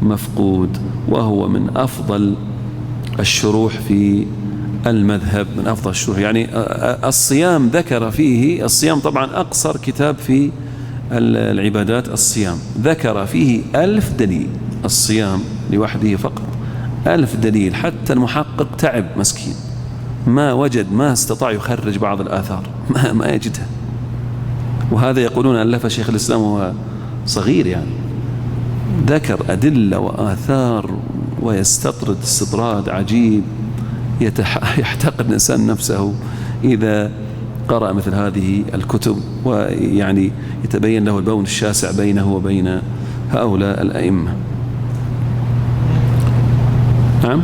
A: مفقود، وهو من أفضل الشروح في المذهب، من أفضل الشروح. يعني الصيام ذكر فيه، الصيام طبعا أقصر كتاب في العبادات الصيام، ذكر فيه 1000 دليل. الصيام لوحده فقط 1000 دليل، حتى المحقق تعب مسكين، ما استطاع يخرج بعض الآثار، ما يجدها. وهذا يقولون ألف شيخ الإسلام وهو صغير، يعني ذكر أدلة وآثار ويستطرد استطراد عجيب، يحتقر الإنسان نفسه إذا قرأ مثل هذه الكتب، ويعني يتبين له البون الشاسع بينه وبين هؤلاء الأئمة. نعم،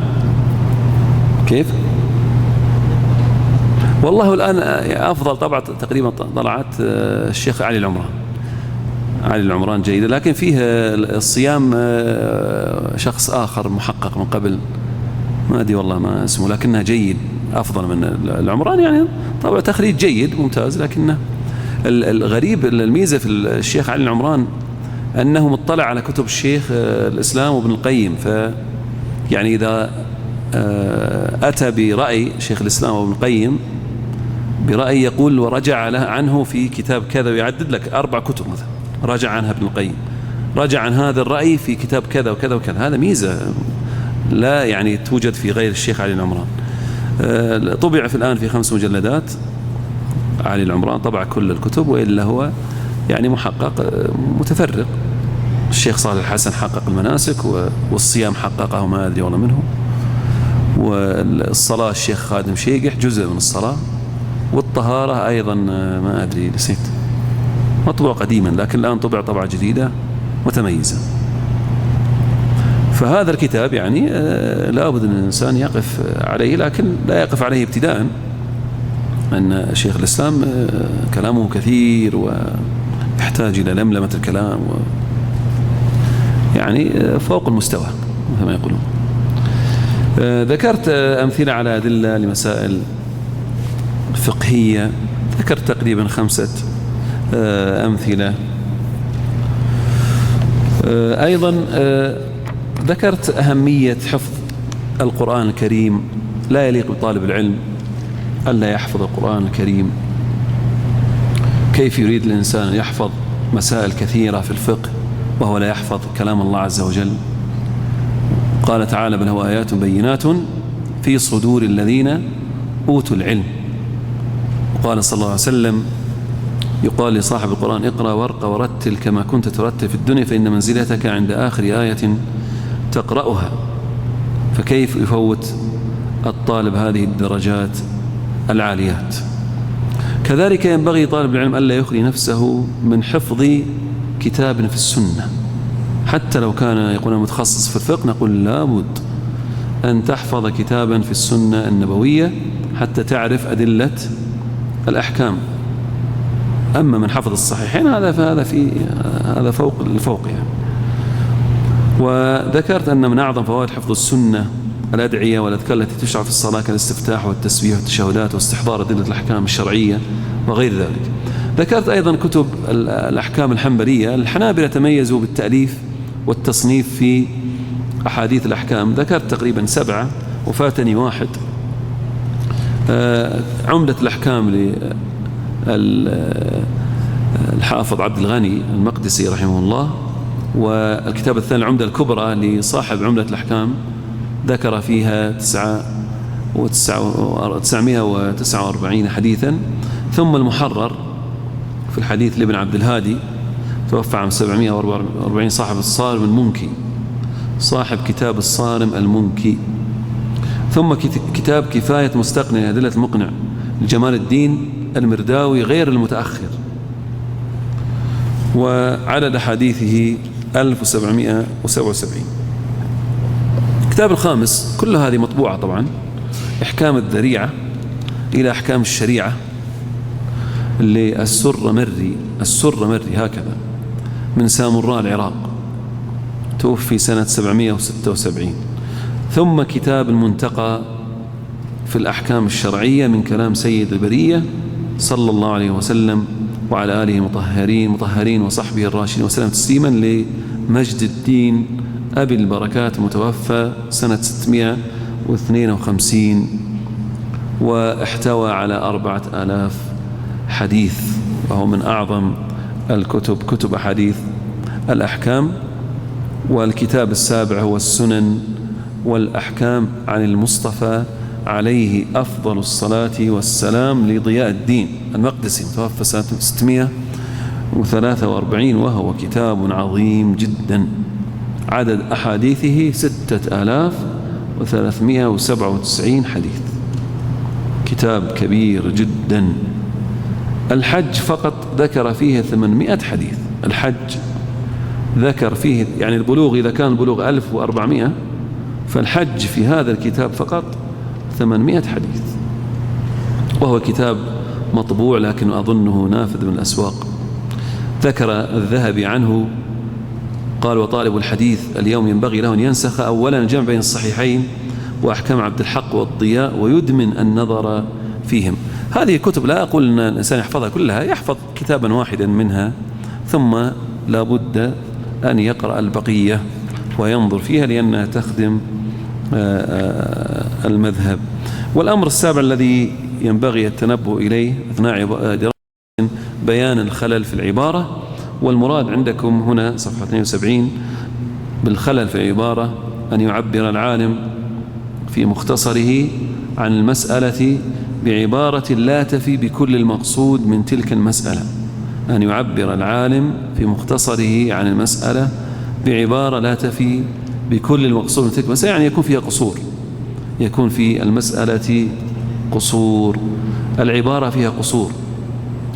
A: كيف؟ والله الآن أفضل طبعا تقريبا طلعت الشيخ علي العمران جيدة، لكن فيه الصيام شخص آخر محقق من قبل، ما أدري والله ما اسمه، لكنه جيد أفضل من العمران، يعني طبعا تخريج جيد ممتاز. لكنه الغريب الميزة في الشيخ علي العمران أنه مطلع على كتب الشيخ الإسلام وابن القيم، يعني إذا أتى برأي شيخ الإسلام وابن القيم برأي يقول ورجع له عنه في كتاب كذا، ويعدد لك 4 كتب مثلا راجع عنها ابن القيم، راجع عن هذا الرأي في كتاب كذا وكذا وكذا. هذا ميزة لا يعني توجد في غير الشيخ علي العمران. طبع في الآن في 5 مجلدات، علي العمران طبع كل الكتب، وإلا هو يعني محقق متفرق. الشيخ صالح الحسن حقق المناسك، والصيام حققه ما أدري والله منه، والصلاة الشيخ خادم شيقح جزء من الصلاة، والطهارة أيضا ما أدري نسيت، مطبوع قديما لكن الآن طبع طبعة جديدة متميزة. فهذا الكتاب يعني لابد أن الإنسان يقف عليه، لكن لا يقف عليه ابتداء، أن شيخ الإسلام كلامه كثير ويحتاج إلى لملمة الكلام يعني فوق المستوى كما يقولون. ذكرت أمثلة على أدلة لمسائل فقهية، ذكرت تقريبا 5 أمثلة. أيضا ذكرت أهمية حفظ القرآن الكريم. لا يليق بطالب العلم ألا يحفظ القرآن الكريم. كيف يريد الإنسان أن يحفظ مسائل كثيرة في الفقه وهو لا يحفظ كلام الله عز وجل؟ قال تعالى: بل هو آيات بينات في صدور الذين أوتوا العلم. وقال صلى الله عليه وسلم: يقال لصاحب القرآن: اقرأ وارق ورتل كما كنت ترتل في الدنيا فإن منزلتك عند آخر آية تقرأها. فكيف يفوت الطالب هذه الدرجات العاليات؟ كذلك ينبغي طالب العلم ألا يخلي نفسه من حفظ كتاب في السنة، حتى لو كان يقول متخصص في الفقه نقول لابد أن تحفظ كتابا في السنة النبوية حتى تعرف أدلة الأحكام. أما من حفظ الصحيحين هذا فوق الفوق يعني. وذكرت أن من أعظم فوائد حفظ السنة الأدعية والأذكار التي تشرع في الصلاة كالاستفتاح والتسبيح والتشهدات واستحضار أدلة الأحكام الشرعية وغير ذلك. ذكرت أيضا كتب الأحكام الحنبلية. الحنابلة تميزوا بالتأليف والتصنيف في أحاديث الأحكام. ذكرت تقريبا 7 وفاتني واحد. عمدة الأحكام للحافظ عبد الغني المقدسي رحمه الله، والكتاب الثاني العمدة الكبرى لصاحب عمدة الأحكام ذكر فيها 949 حديثا. ثم المحرر في الحديث لابن عبد الهادي توفى عام 744 صاحب الصارم المنكي، صاحب كتاب الصارم المنكي. ثم كتاب كفاية مستقنع أدلة المقنع لجمال الدين المرداوي غير المتأخر، وعدد حديثه 1777. الكتاب الخامس كل هذه مطبوعة طبعا، إحكام الذريعة إلى أحكام الشريعة للسرمري هكذا من سامراء العراق، توفي سنة 776. ثم كتاب المنتقى في الأحكام الشرعية من كلام سيد البرية صلى الله عليه وسلم وعلى آله مطهرين وصحبه الراشدين وسلم تسليما لمجد الدين أبي البركات المتوفى سنة 652، واحتوى على 4000 حديث، وهو من أعظم الكتب كتب أحاديث الأحكام. والكتاب السابع هو السنن والأحكام عن المصطفى عليه أفضل الصلاة والسلام لضياء الدين المقدسي متوفى سنة 643، وهو كتاب عظيم جدا. عدد أحاديثه 6397 حديث، كتاب كبير جدا. الحج فقط ذكر فيه 800 حديث. الحج ذكر فيه يعني البلوغ، إذا كان البلوغ 1400 فالحج في هذا الكتاب فقط 800 حديث، وهو كتاب مطبوع لكن أظنه نافذ من الأسواق. ذكر الذهبي عنه قال: وطالب الحديث اليوم ينبغي له أن ينسخ أولا الجمع بين الصحيحين وأحكام عبد الحق والضياء ويدمن النظر فيهم. هذه الكتب لا أقول أن الإنسان يحفظها كلها، يحفظ كتابا واحدا منها ثم لا بد أن يقرأ البقية وينظر فيها لأنها تخدم المذهب. والأمر السابع الذي ينبغي التنبه إليه أثناء دراسة بيان الخلل في العبارة. والمراد عندكم هنا صفحة 72 بالخلل في العبارة أن يعبر العالم في مختصره عن المسألة بعبارة لا تفي بكل المقصود من تلك المسألة. أن يعبر العالم في مختصره عن المسألة بعبارة لا تفي بكل المقصود من تلك المسألة، يعني يكون فيها قصور، يكون في المسألة قصور، العبارة فيها قصور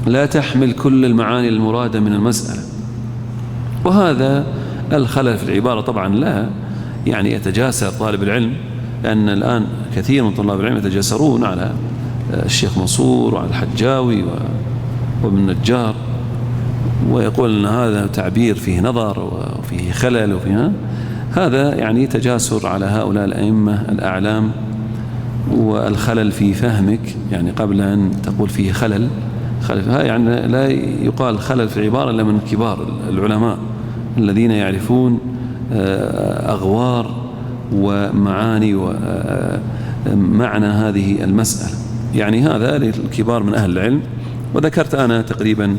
A: لا تحمل كل المعاني المرادة من المسألة. وهذا الخلل في العبارة طبعا لا يعني يتجاسر طالب العلم، لأن الآن كثير من طلاب العلم يتجاسرون على الشيخ منصور وعلى الحجاوي وابن النجار، ويقول أن هذا تعبير فيه نظر وفيه خلل وفيه هذا يعني تجاسر على هؤلاء الأئمة الأعلام، والخلل في فهمك يعني قبل أن تقول فيه خلل يعني لا يقال خلل في عبارة إلا من كبار العلماء الذين يعرفون أغوار ومعاني ومعنى هذه المسألة. يعني هذا للكبار من أهل العلم. وذكرت أنا تقريبا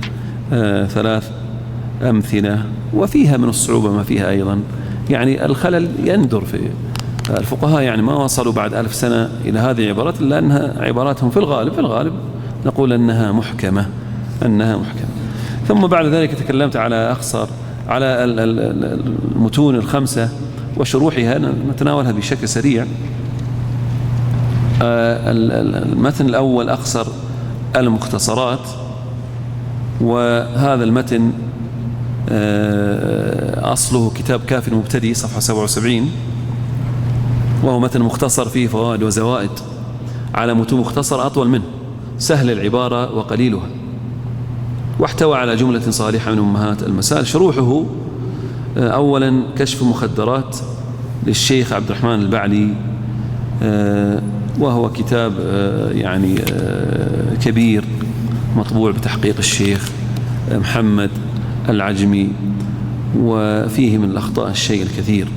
A: 3 أمثلة، وفيها من الصعوبة ما فيها أيضا. يعني الخلل يندر في الفقهاء، يعني ما وصلوا بعد 1000 سنة إلى هذه العبارات، إلا أنها عباراتهم في الغالب نقول أنها محكمة. ثم بعد ذلك تكلمت على المتون ال5 وشروحها، نتناولها بشكل سريع. المتن الأول أخصر المختصرات، وهذا المتن أصله كتاب كافي المبتدئ صفحة 77، وهو متن مختصر فيه فوائد وزوائد على متون مختصر أطول منه، سهل العبارة وقليلها، واحتوى على جملة صالحة من أمهات المسائل. شروحه أولا كشف مخدرات للشيخ عبد الرحمن البعلي، وهو كتاب يعني كبير مطبوع بتحقيق الشيخ محمد العجمي، وفيه من الأخطاء الشيء الكثير،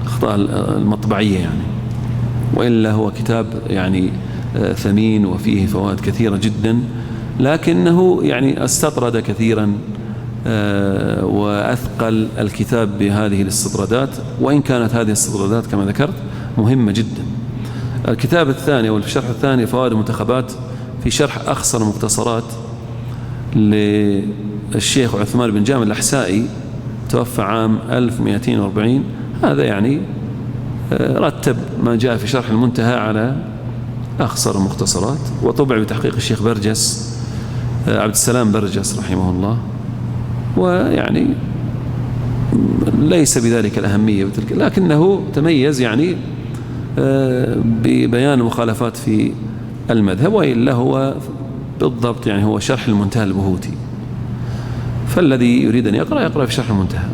A: أخطاء المطبعية يعني، وإلا هو كتاب يعني ثمين وفيه فوائد كثيرة جدا، لكنه يعني استطرد كثيرا وأثقل الكتاب بهذه الاستطرادات، وإن كانت هذه الاستطرادات كما ذكرت مهمة جدا. الكتاب الثاني والشرح الثاني فوائد المنتخبات في شرح أخصر المختصرات للشيخ عثمان بن جامع الأحسائي، توفى عام 1240. هذا يعني رتب ما جاء في شرح المنتهى على أخصر المختصرات، وطبع بتحقيق الشيخ برجس عبد السلام برجس رحمه الله، ويعني ليس بذلك الأهمية لكنه تميز يعني ببيان المخالفات في المذهب، وإلا هو بالضبط يعني هو شرح المنتهى البهوتي، فالذي يريد أن يقرأ في شرح المنتهى،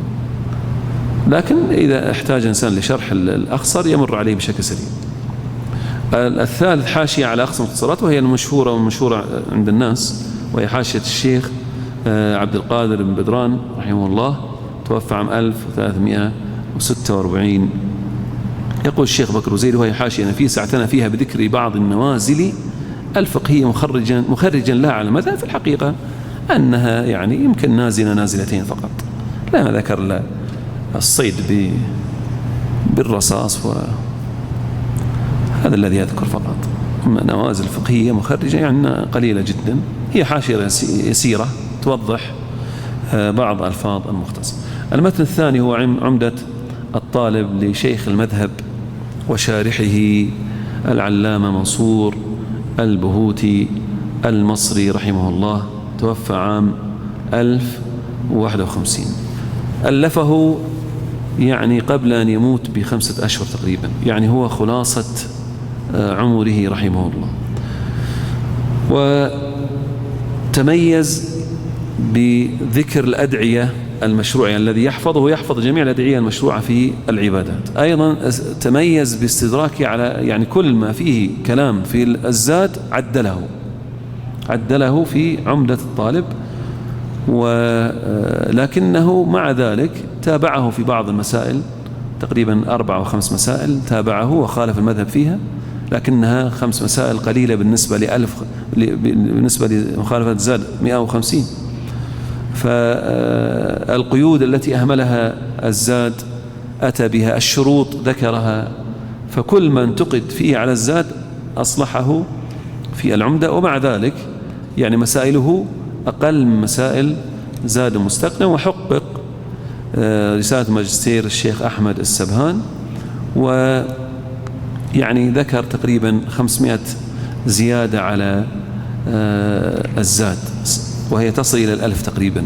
A: لكن إذا احتاج إنسان لشرح الأخصر يمر عليه بشكل سريع. الثالث حاشية على أخصر المختصرات، وهي المشهورة عند الناس، وهي حاشية الشيخ عبد القادر بن بدران رحمه الله، توفى عام 1346. يقول الشيخ بكر وزيري: وهي حاشية نفيسة اعتنى فيها بذكر بعض النوازل الفقهية مخرجا لها على المذهب. في الحقيقة أنها يعني يمكن نازلتين فقط، لا ذكر لا الصيد بالرصاص، وهذا الذي يذكر فقط. نوازل فقهية مخرجة يعني قليلة جدا، هي حاشية يسيرة توضح بعض ألفاظ المختصر. المتن الثاني هو عمدة الطالب لشيخ المذهب وشارحه العلامة منصور البهوتي المصري رحمه الله، توفى عام 1051. ألفه يعني قبل أن يموت ب5 أشهر تقريبا، يعني هو خلاصة عمره رحمه الله. وتميز بذكر الأدعية المشروعة، الذي يحفظ جميع الأدعية المشروعة في العبادات. أيضا تميز باستدراكه على يعني كل ما فيه كلام في الزاد عدله في عمدة الطالب، ولكنه مع ذلك تابعه في بعض المسائل، تقريبا 4 أو 5 مسائل تابعه وخالف المذهب فيها، لكنها 5 مسائل قليلة بالنسبة لمخالفة الزاد 150. فالقيود التي أهملها الزاد أتى بها، الشروط ذكرها، فكل ما انتقد فيه على الزاد أصلحه في العمدة. ومع ذلك يعني مسائله أقل من مسائل زاد المستقنع. وحقق رسالة ماجستير الشيخ أحمد السبهان، ويعني ذكر تقريبا 500 زيادة على الزاد، وهي تصل إلى 1000 تقريبا.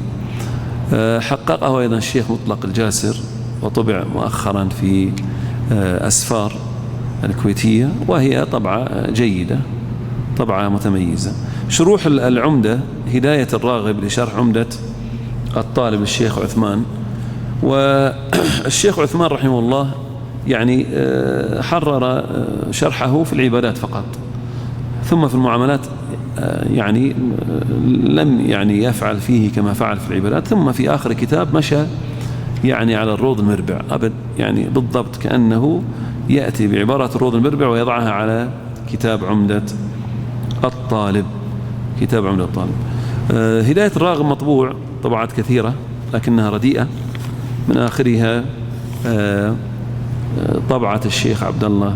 A: حققه أيضا الشيخ مطلق الجاسر، وطبع مؤخرا في أسفار الكويتية، وهي طبعة جيدة، طبعة متميزة. شروح العمدة هداية الراغب لشرح عمدة الطالب الشيخ عثمان. والشيخ عثمان رحمه الله يعني حرر شرحه في العبادات فقط، ثم في المعاملات يعني لم يعني يفعل فيه كما فعل في العبادات، ثم في آخر كتاب مشى يعني على الروض المربع أبد، يعني بالضبط كأنه يأتي بعبارة الروض المربع ويضعها على كتاب عمدة الطالب. كتاب عمدة الطالب. هداية الراغب مطبوع طبعات كثيرة لكنها رديئة، من آخرها طبعة الشيخ عبد الله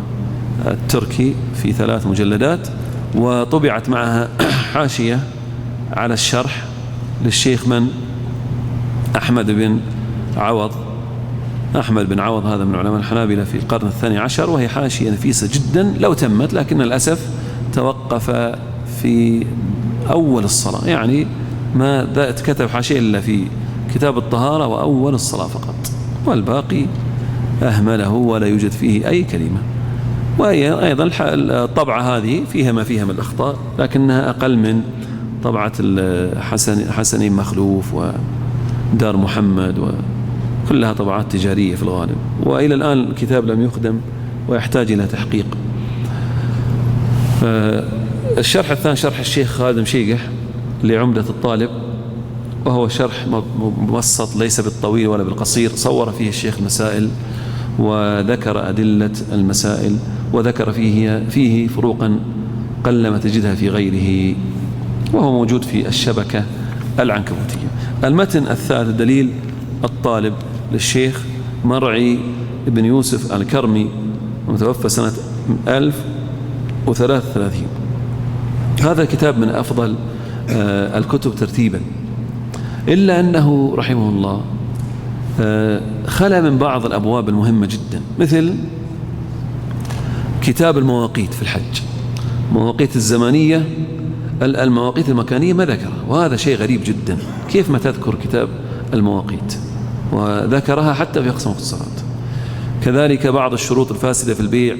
A: التركي في 3 مجلدات، وطبعت معها حاشية على الشرح للشيخ أحمد بن عوض. أحمد بن عوض هذا من علماء الحنابلة في القرن ال12، وهي حاشية نفيسة جدا لو تمت، لكن للأسف توقف في أول الصلاة، يعني ما كتب حاشية إلا في كتاب الطهارة وأول الصلاة فقط، والباقي أهمله ولا يوجد فيه أي كلمة. وهي أيضا الطبعة هذه فيها ما فيها من الأخطاء، لكنها أقل من طبعة حسني مخلوف ودار محمد، وكلها طبعات تجارية في الغالب، وإلى الآن الكتاب لم يخدم ويحتاج إلى تحقيق. الشرح الثاني شرح الشيخ خالد مشيقح لعمدة الطالب، وهو شرح مبسط ليس بالطويل ولا بالقصير، صور فيه الشيخ المسائل وذكر أدلة المسائل، وذكر فيه فروقا قلما تجدها في غيره، وهو موجود في الشبكة العنكبوتية. المتن الثالث دليل الطالب للشيخ مرعي بن يوسف الكرمي، متوفى سنة 1033. هذا الكتاب من أفضل الكتب ترتيبا، إلا أنه رحمه الله خلى من بعض الأبواب المهمة جدا، مثل كتاب المواقيت في الحج، مواقيت الزمانية، المواقيت المكانية ما ذكرها، وهذا شيء غريب جدا. كيف ما تذكر كتاب المواقيت؟ وذكرها حتى في أقسام وقت الصلاة. كذلك بعض الشروط الفاسدة في البيع،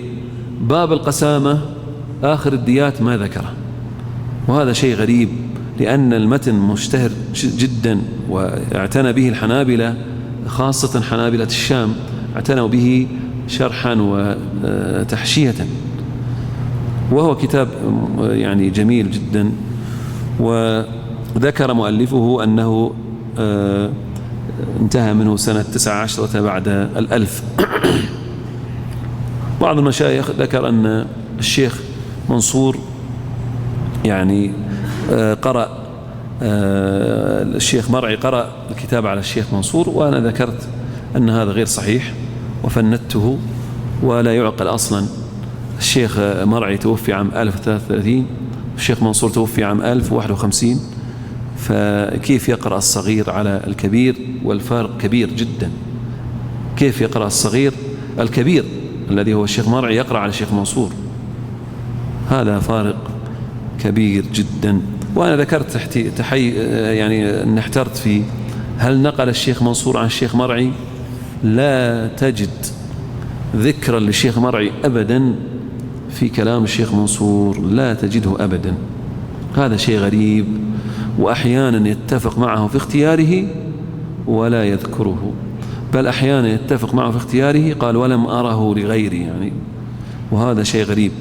A: باب القسامة، آخر الديات ما ذكره، وهذا شيء غريب، لأن المتن مشتهر جدا واعتنى به الحنابلة، خاصة حنابلة الشام اعتنوا به شرحا وتحشية، وهو كتاب يعني جميل جدا. وذكر مؤلفه أنه انتهى منه سنة 19 بعد 1000. بعض المشايخ ذكر أن الشيخ منصور يعني قرأ، الشيخ مرعي قرأ الكتاب على الشيخ منصور، وأنا ذكرت أن هذا غير صحيح وفندته ولا يعقل أصلا. الشيخ مرعي توفي عام 1033، الشيخ منصور توفي عام 1051، فكيف يقرأ الصغير على الكبير؟ والفارق كبير جدا. كيف يقرأ الصغير الكبير الذي هو الشيخ مرعي يقرأ على الشيخ منصور؟ هذا فارق كبير جدا. وأنا ذكرت يعني أن احترت في هل نقل الشيخ منصور عن الشيخ مرعي؟ لا تجد ذكرا للشيخ مرعي أبدا في كلام الشيخ منصور، لا تجده أبدا. هذا شيء غريب، وأحيانا يتفق معه في اختياره ولا يذكره، بل أحيانا يتفق معه في اختياره قال ولم أره لغيري يعني، وهذا شيء غريب،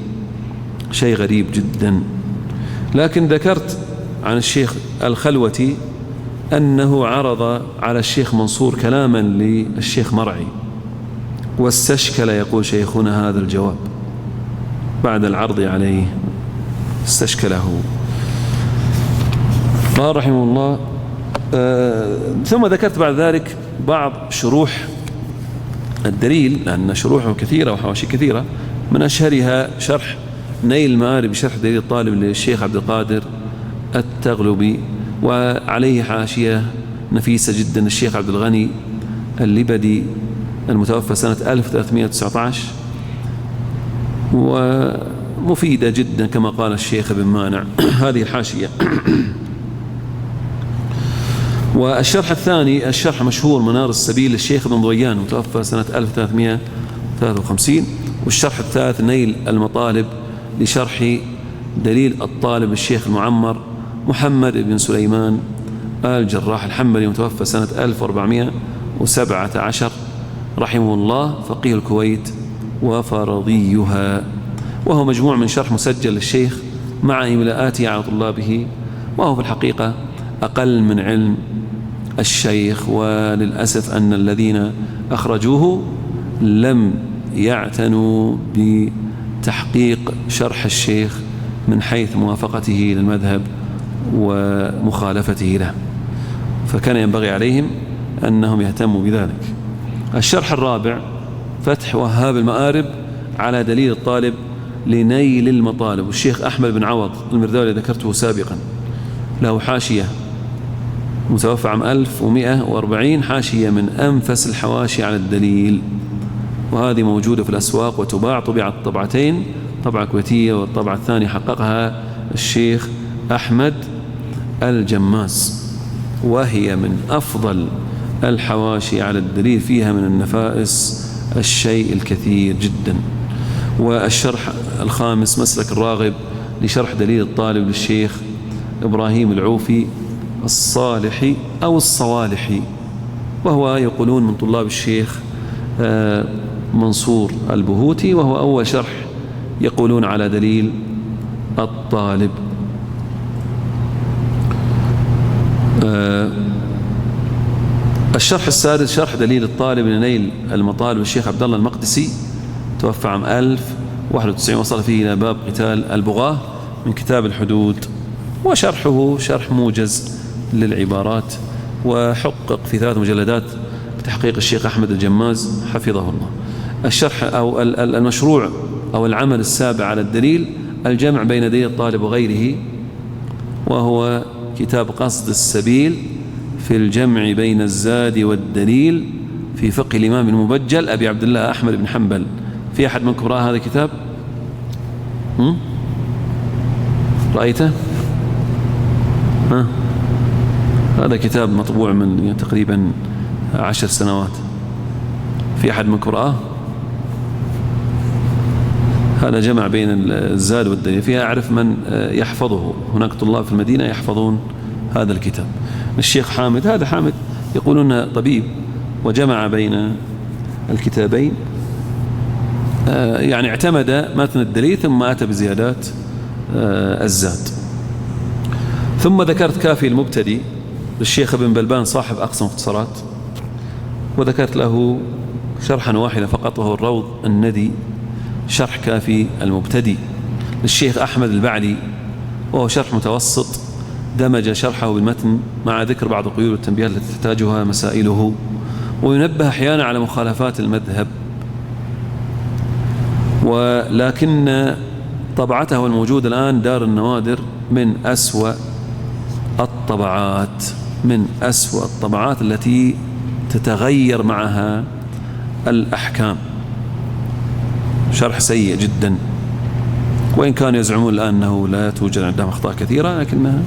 A: شيء غريب جدا. لكن ذكرت عن الشيخ الخلوتي أنه عرض على الشيخ منصور كلاما للشيخ مرعي، واستشكل يقول شيخنا هذا الجواب بعد العرض عليه، استشكله. قال رحمه الله ثم ذكرت بعد ذلك بعض شروح الدليل، لأن شروحه كثيرة وحواشي كثيرة، من أشهرها شرح نيل المآرب بشرح دليل الطالب للشيخ عبد القادر التغلبي، وعليه حاشية نفيسة جدا الشيخ عبد الغني اللبدي المتوفى سنة 1319، ومفيدة جدا كما قال الشيخ ابن مانع. هذه الحاشية. والشرح الثاني الشرح مشهور منار السبيل للشيخ ابن ضويان متوفى سنة 53. والشرح الثالث نيل المطالب لشرح دليل الطالب الشيخ المعمر محمد بن سليمان الجراح الحنبلي، متوفى سنة 1417 رحمه الله، فقيه الكويت وفرضيها، وهو مجموع من شرح مسجل للشيخ مع إملاءاته على طلابه، وهو في الحقيقة أقل من علم الشيخ. وللأسف أن الذين أخرجوه لم يعتنوا بتحقيق شرح الشيخ من حيث موافقته للمذهب ومخالفته له، فكان ينبغي عليهم أنهم يهتموا بذلك. الشرح الرابع فتح وهاب المآرب على دليل الطالب لنيل المطالب، والشيخ أحمد بن عوض المرداوي ذكرته سابقا، له حاشية متوفى عام 1140، حاشية من أنفس الحواشي على الدليل، وهذه موجودة في الأسواق وتباع، طبعت طبعتين، طبعة كويتية والطبعة الثانية حققها الشيخ أحمد الجماز، وهي من أفضل الحواشي على الدليل، فيها من النفائس الشيء الكثير جدا. والشرح الخامس مسلك الراغب لشرح دليل الطالب للشيخ إبراهيم العوفي الصالحي أو الصوالحي، وهو يقولون من طلاب الشيخ منصور البهوتي، وهو أول شرح يقولون على دليل الطالب. الشرح السادس شرح دليل الطالب لنيل المطالب الشيخ عبد الله المقدسي، توفى عام 1091، وصل فيه إلى باب قتال البغاة من كتاب الحدود، وشرحه شرح موجز للعبارات، وحقق في 3 مجلدات بتحقيق الشيخ أحمد الجماز حفظه الله. الشرح أو المشروع أو العمل السابع على الدليل الجمع بين دليل الطالب وغيره، وهو كتاب قصد السبيل في الجمع بين الزاد والدليل في فقه الإمام المبجل أبي عبد الله أحمد بن حنبل. في أحد منكم رأى هذا الكتاب؟ رأيته؟ هذا كتاب مطبوع من تقريبا 10 سنوات. في أحد منكم رأى؟ هذا جمع بين الزاد والدليل، فيها أعرف من يحفظه، هناك طلاب في المدينة يحفظون هذا الكتاب. الشيخ حامد، هذا حامد يقولون طبيب، وجمع بين الكتابين، يعني اعتمد متن الدليل ثم أتى بزيادات الزاد. ثم ذكرت كافي المبتدي للشيخ ابن بلبان صاحب أقصى مختصرات، وذكرت له شرحا واحدا فقط، وهو الروض الندي، شرح كافي المبتدي للشيخ أحمد البعلي، وهو شرح متوسط، دمج شرحه بالمتن مع ذكر بعض القيود والتنبيهات التي تحتاجها مسائله، وينبه أحيانا على مخالفات المذهب، ولكن طبعته الموجودة الآن دار النوادر من أسوأ الطبعات، من أسوأ الطبعات التي تتغير معها الأحكام، شرح سيء جدا، وإن كانوا يزعمون الآن أنه لا توجد عندهم أخطاء كثيرة، لكنها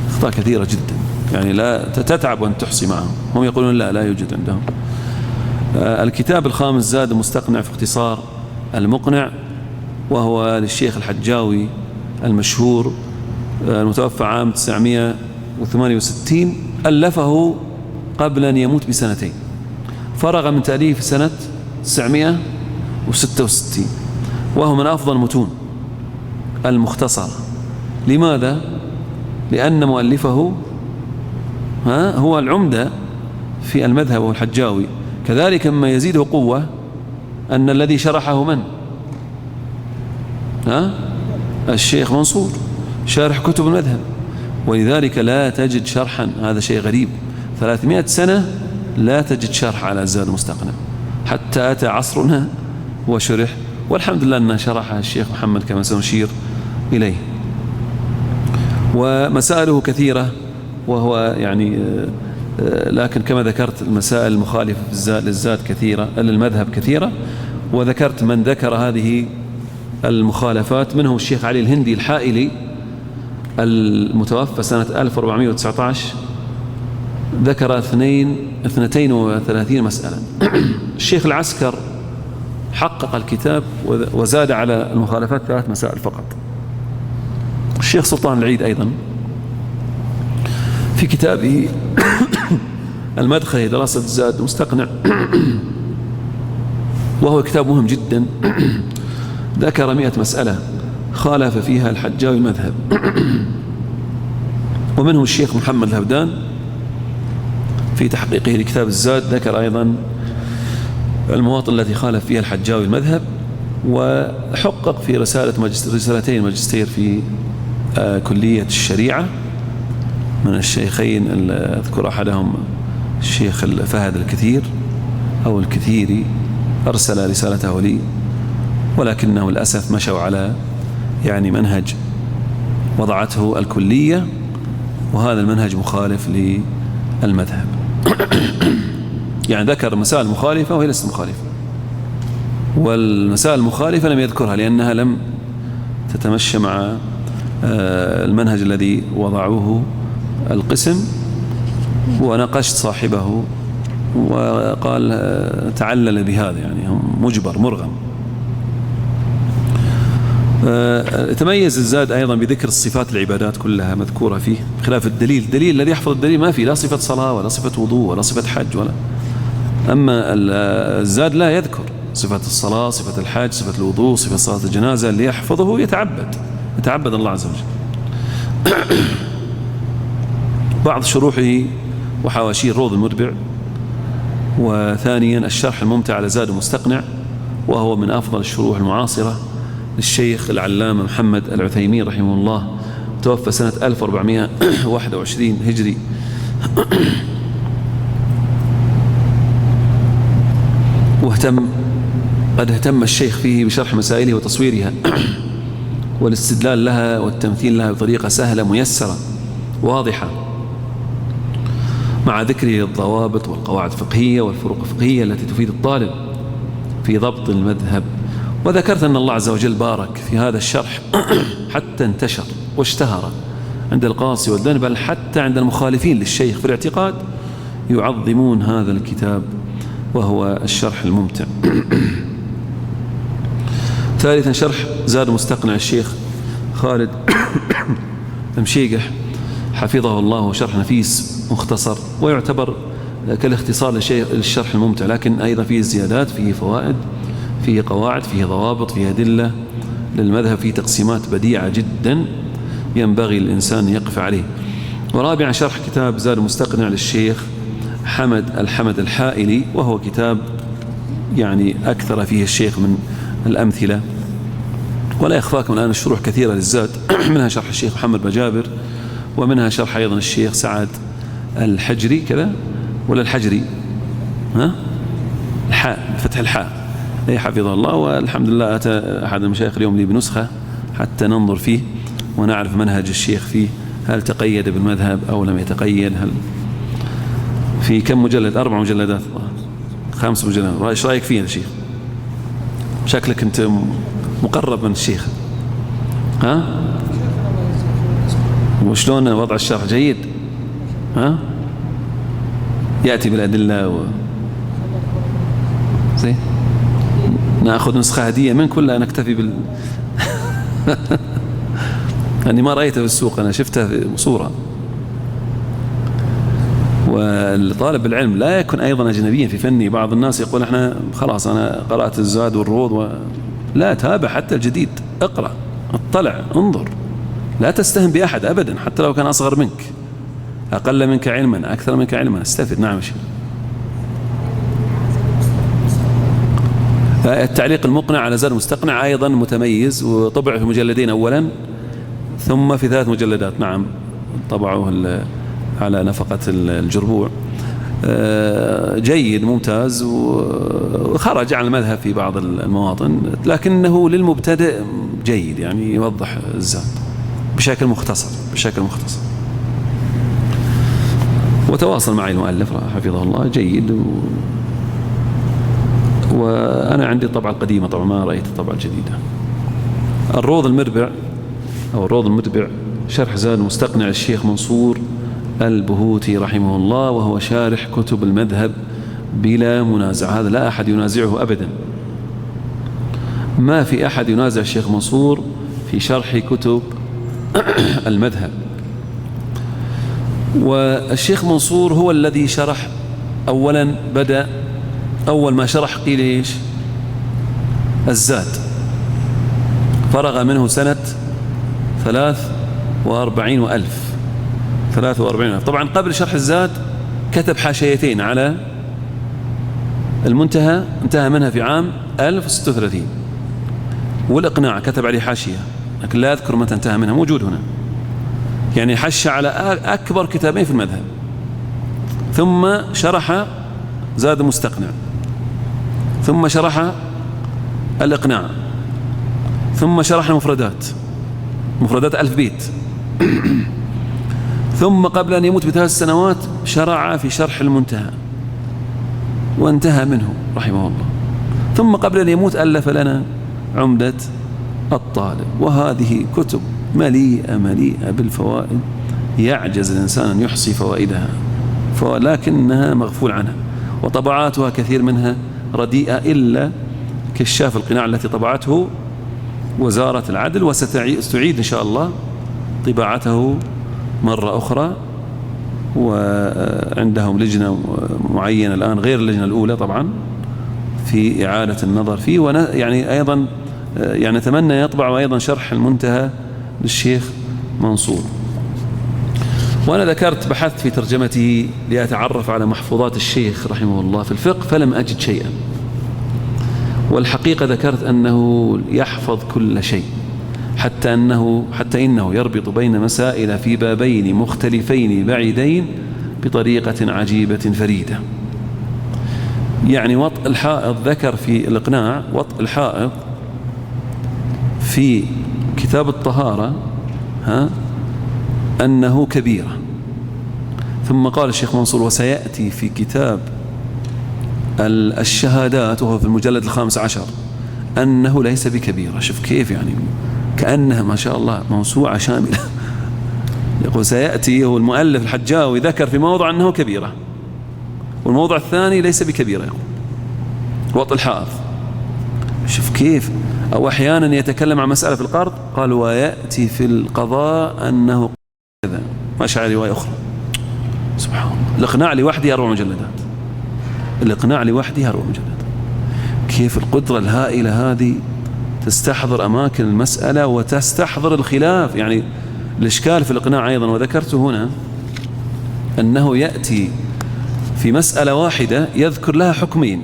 A: أخطاء كثيرة جدا، يعني لا تتعب وأن تحصي معهم، هم يقولون لا يوجد عندهم. الكتاب الخامس زاد المستقنع في اختصار المقنع، وهو للشيخ الحجاوي المشهور، المتوفى عام 968، ألفه قبل أن يموت بسنتين، فرغ من تأليف سنة 966، وهو من أفضل متون المختصرة. لماذا؟ لأن مؤلفه هو العمدة في المذهب والحجاوي. كذلك مما يزيده قوة أن الذي شرحه من؟ الشيخ منصور شارح كتب المذهب، ولذلك لا تجد شرحا، هذا شيء غريب، 300 سنة لا تجد شرح على الزاد المستقنع، حتى أتى عصرنا وشرح، والحمد لله أن شرحها الشيخ محمد كما سنشير إليه. ومسائله كثيرة، وهو يعني لكن كما ذكرت المسائل المخالفة للزاد كثيرة، للمذهب كثيرة، وذكرت من ذكر هذه المخالفات، منهم الشيخ علي الهندي الحائلي المتوفى سنة 1419، ذكر 32 مسألة. الشيخ العسكر حقق الكتاب وزاد على المخالفات 3 مسائل فقط. الشيخ سلطان العيد أيضا في كتابه المدخل إلى دراسة الزاد المستقنع وهو كتاب مهم جدا ذكر 100 مسألة خالف فيها الحجاوي المذهب ومنهم الشيخ محمد الهبدان في تحقيقه لكتاب الزاد ذكر أيضا المواطن التي خالف فيها الحجاوي المذهب، وحقق في رسالتين ماجستير في كلية الشريعة من الشيخين، أذكر أحدهم الشيخ فهد الكثير أو الكثيري أرسل رسالته لي، ولكنه للأسف مشوا على يعني منهج وضعته الكلية، وهذا المنهج مخالف للمذهب يعني ذكر مسائل مخالفة وهي ليست مخالفة، والمسائل المخالفة لم يذكرها لأنها لم تتمشى مع المنهج الذي وضعوه القسم، وناقشت صاحبه وقال تعلل بهذا، يعني هم مجبر مرغم. تميز الزاد أيضا بذكر الصفات العبادات كلها مذكورة فيه بخلاف الدليل. الدليل الذي يحفظ الدليل ما فيه لا صفة صلاة ولا صفة وضوء ولا صفة حج ولا، أما الزاد لا يذكر صفة الصلاة، صفة الحج، صفة الوضوء، صفة صلاة الجنازة. اللي يحفظه يتعبد الله عز وجل. بعض شروحه وحواشيه الروض المربع، وثانيا الشرح الممتع على زاد المستقنع، وهو من أفضل الشروح المعاصرة للشيخ العلامة محمد العثيمين رحمه الله، توفى سنة 1421 هجري. قد اهتم الشيخ فيه بشرح مسائله وتصويرها والاستدلال لها والتمثيل لها بطريقة سهلة ميسرة واضحة، مع ذكره الضوابط والقواعد الفقهية والفروق الفقهية التي تفيد الطالب في ضبط المذهب. وذكرت أن الله عز وجل بارك في هذا الشرح حتى انتشر واشتهر عند القاصي والداني، بل حتى عند المخالفين للشيخ في الاعتقاد يعظمون هذا الكتاب وهو الشرح الممتع. ثالثا شرح زاد مستقنع الشيخ خالد المشيقح حفظه الله، شرح نفيس مختصر ويعتبر كالاختصار للشرح الممتع، لكن أيضا فيه زيادات، فيه فوائد، فيه قواعد، فيه ضوابط، فيه أدلة للمذهب، فيه تقسيمات بديعة جدا ينبغي الإنسان يقف عليه. ورابعا شرح كتاب زاد مستقنع للشيخ حمد الحائلي، وهو كتاب يعني أكثر فيه الشيخ من الأمثلة، ولا يخفاكم الآن الشروح كثيرة للزاد منها شرح الشيخ محمد مجابر، ومنها شرح أيضا الشيخ سعد الحجري كذا ولا الحجري، فتح الحاء، أي حفظه الله. والحمد لله أتى أحد المشايخ اليوم لي بنسخة حتى ننظر فيه ونعرف منهج الشيخ فيه، هل تقيد بالمذهب أو لم يتقيد، هل في كم مجلد؟ 4 مجلدات 5 مجلدات. ايش رايك فيه يا شيخ؟ شكلك انت مقرب من الشيخ، ها؟ وشلون وضع الشرح؟ جيد، ها؟ يأتي بالأدلة زين. نأخذ نسخة هدية منك ولا نكتفي أني ما رأيته في السوق، أنا شفتها في صورة. والطالب العلم لا يكون أيضا أجنبيا في فني. بعض الناس يقول احنا خلاص أنا قرأت الزاد والروض لا، تابع حتى الجديد، اقرأ، اطلع، انظر، لا تستهن بأحد أبدا حتى لو كان أصغر منك، أقل منك علما، أكثر منك علما، استفد. نعم شيء. التعليق المقنع على زاد المستقنع أيضا متميز، وطبع في مجلدين أولا ثم في 3 مجلدات. نعم طبعوه على نفقة الجربوع. جيد ممتاز، وخرج عن المذهب في بعض المواطن، لكنه للمبتدئ جيد، يعني يوضح الزاد بشكل مختصر. وتواصل معي المؤلف حفظه الله جيد، وأنا عندي الطبعة القديمة طبعا، ما رأيت الطبعة الجديدة. الروض المربع أو الروض المتبع شرح زاد مستقنع الشيخ منصور البهوتي رحمه الله، وهو شارح كتب المذهب بلا منازع، هذا لا أحد ينازعه أبدا. ما في أحد ينازع الشيخ منصور في شرح كتب المذهب. والشيخ منصور هو الذي شرح أولا، بدأ أول ما شرح قيل إيش؟ الزاد، فرغ منه سنة 43,000. طبعا قبل شرح الزاد كتب حاشيتين على المنتهى، انتهى منها في عام 1036، والإقناع كتب عليه حاشية لكن لا أذكر متى انتهى منها، موجود هنا. يعني حش على أكبر كتابين في المذهب، ثم شرح زاد المستقنع، ثم شرح الإقناع، ثم شرح المفردات، مفردات 1000 بيت. ثم قبل أن يموت ب3 سنوات شرع في شرح المنتهى وانتهى منه رحمه الله. ثم قبل أن يموت ألف لنا عمدة الطالب، وهذه كتب مليئة بالفوائد، يعجز الإنسان أن يحصي فوائدها، ولكنها مغفول عنها، وطبعاتها كثير منها رديئة، إلا كشاف القناع التي طبعته وزارة العدل، وستعيد إن شاء الله طباعته مرة أخرى، وعندهم لجنة معينة الآن غير اللجنة الأولى طبعا في إعادة النظر فيه. يعني أيضا يعني نتمنى يطبع أيضا شرح المنتهى للشيخ منصور. وأنا ذكرت بحثت في ترجمته لأتعرف على محفوظات الشيخ رحمه الله في الفقه، فلم أجد شيئا، والحقيقة ذكرت أنه يحفظ كل شيء، حتى إنه يربط بين مسائل في بابين مختلفين بعيدين بطريقة عجيبة فريدة. يعني وطء الحائض ذكر في الإقناع وطء الحائض في كتاب الطهارة أنه كبيرة، ثم قال الشيخ منصور وسيأتي في كتاب الشهادات وهو في المجلد 15 أنه ليس بكبيرة. شوف كيف يعني كأنها ما شاء الله موسوعة شاملة. يقول سيأتي، هو المؤلف الحجاوي ذكر في موضع أنه كبيرة، والموضع الثاني ليس بكبيرة، يقول وطء الحائض. شوف كيف. أو أحيانا يتكلم عن مسألة في القرض قال ويأتي في القضاء أنه كذا، ماشي على رواية أخرى. سبحان الله. الإقناع لوحده 4 مجلدات، الإقناع لوحده 4 مجلدات. كيف القدرة الهائلة هذه تستحضر أماكن المسألة وتستحضر الخلاف. يعني الإشكال في الإقناع أيضا، وذكرته هنا، أنه يأتي في مسألة واحدة يذكر لها حكمين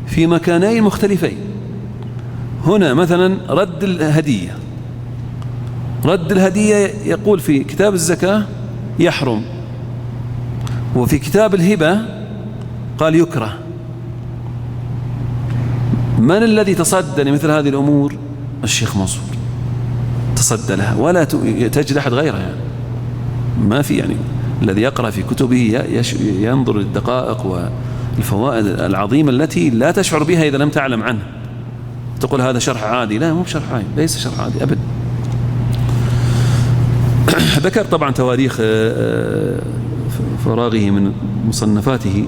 A: في مكانين مختلفين. هنا مثلا رد الهدية يقول في كتاب الزكاة يحرم، وفي كتاب الهبة قال يكره. من الذي تصدى لمثل هذه الأمور؟ الشيخ منصور تصدى لها، ولا تجد أحد غيره. يعني ما في، يعني الذي يقرأ في كتبه ينظر للدقائق والفوائد العظيمة التي لا تشعر بها إذا لم تعلم عنه. تقول هذا شرح عادي، لا مو بشرح عادي، ليس شرح عادي أبدا. ذكر طبعا تواريخ فراغه من مصنفاته.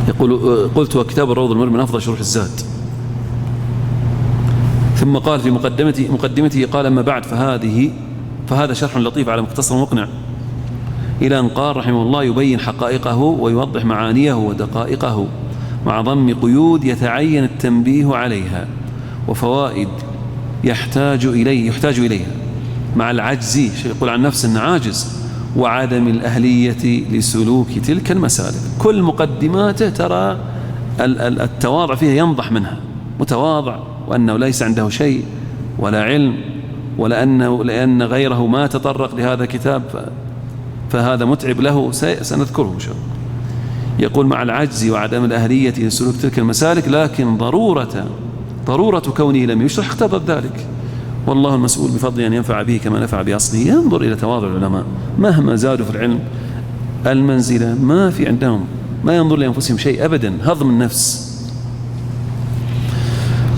A: يقول قلت وكتاب الروض المرمي من أفضل شروح الزاد. ثم قال في مقدمته قال أما بعد فهذا شرح لطيف على مختصر مقنع، إلى أن قال رحمه الله يبين حقائقه ويوضح معانيه ودقائقه مع ضم قيود يتعين التنبيه عليها وفوائد يحتاج إليها مع العجز، يقول عن نفسه أنه عاجز، وعدم الأهلية لسلوك تلك المسالك. كل مقدماته ترى التواضع فيها ينضح منها، متواضع، وأنه ليس عنده شيء ولا علم، لأن غيره ما تطرق لهذا الكتاب فهذا متعب له، سنذكره إن شاء الله. يقول مع العجز وعدم الأهلية لسلوك تلك المسالك، لكن ضرورة كونه لم يشرح اقتضت ذلك، والله المسؤول بفضل أن ينفع به كما نفع بأصله. ينظر إلى تواضع العلماء مهما زادوا في العلم المنزلة، ما في عندهم، ما ينظر لأنفسهم شيء أبدا، هضم النفس.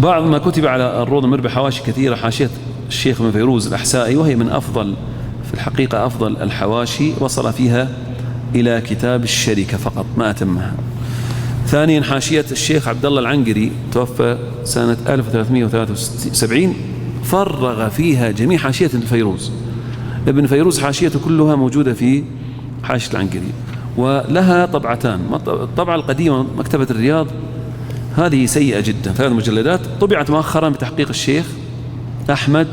A: بعض ما كتب على الروض المربح حواشي كثيرة، حاشية الشيخ ابن فيروز الأحسائي، وهي من أفضل في الحقيقة أفضل الحواشي، وصل فيها إلى كتاب الشركة فقط ما أتمها. ثانيا حاشية الشيخ عبد الله العنقري توفى سنة 1373 فرغ فيها جميع حاشية الفيروز. ابن فيروز حاشيته كلها موجودة في حاشية العنقري، ولها طبعتان. الطبعة القديمة مكتبة الرياض هذه سيئة جدا، 3 مجلدات، طبعت مؤخرا بتحقيق الشيخ أحمد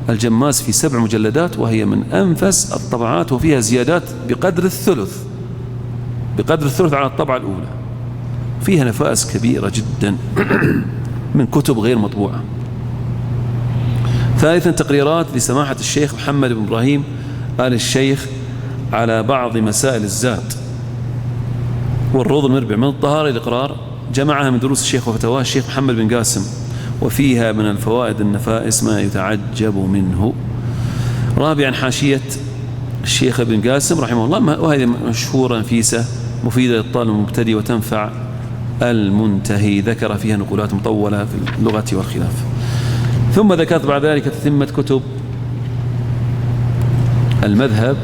A: الجماس في 7 مجلدات، وهي من أنفس الطبعات، وفيها زيادات بقدر الثلث على الطبعة الأولى. فيها نفائس كبيرة جدا من كتب غير مطبوعة. ثالثا تقريرات لسماحة الشيخ محمد بن إبراهيم آل الشيخ على بعض مسائل الزاد والروض المربع من الطهارة الإقرار، جمعها من دروس الشيخ وفتواه الشيخ محمد بن قاسم، وفيها من الفوائد النفائس ما يتعجب منه. رابعا حاشية الشيخ ابن قاسم رحمه الله، وهذه مشهورة نفيسة مفيدة للطالب المبتدئ وتنفع المنتهي، ذكر فيها نقولات مطولة في اللغة والخلاف. ثم ذكرت بعد ذلك تتمة كتب المذهب،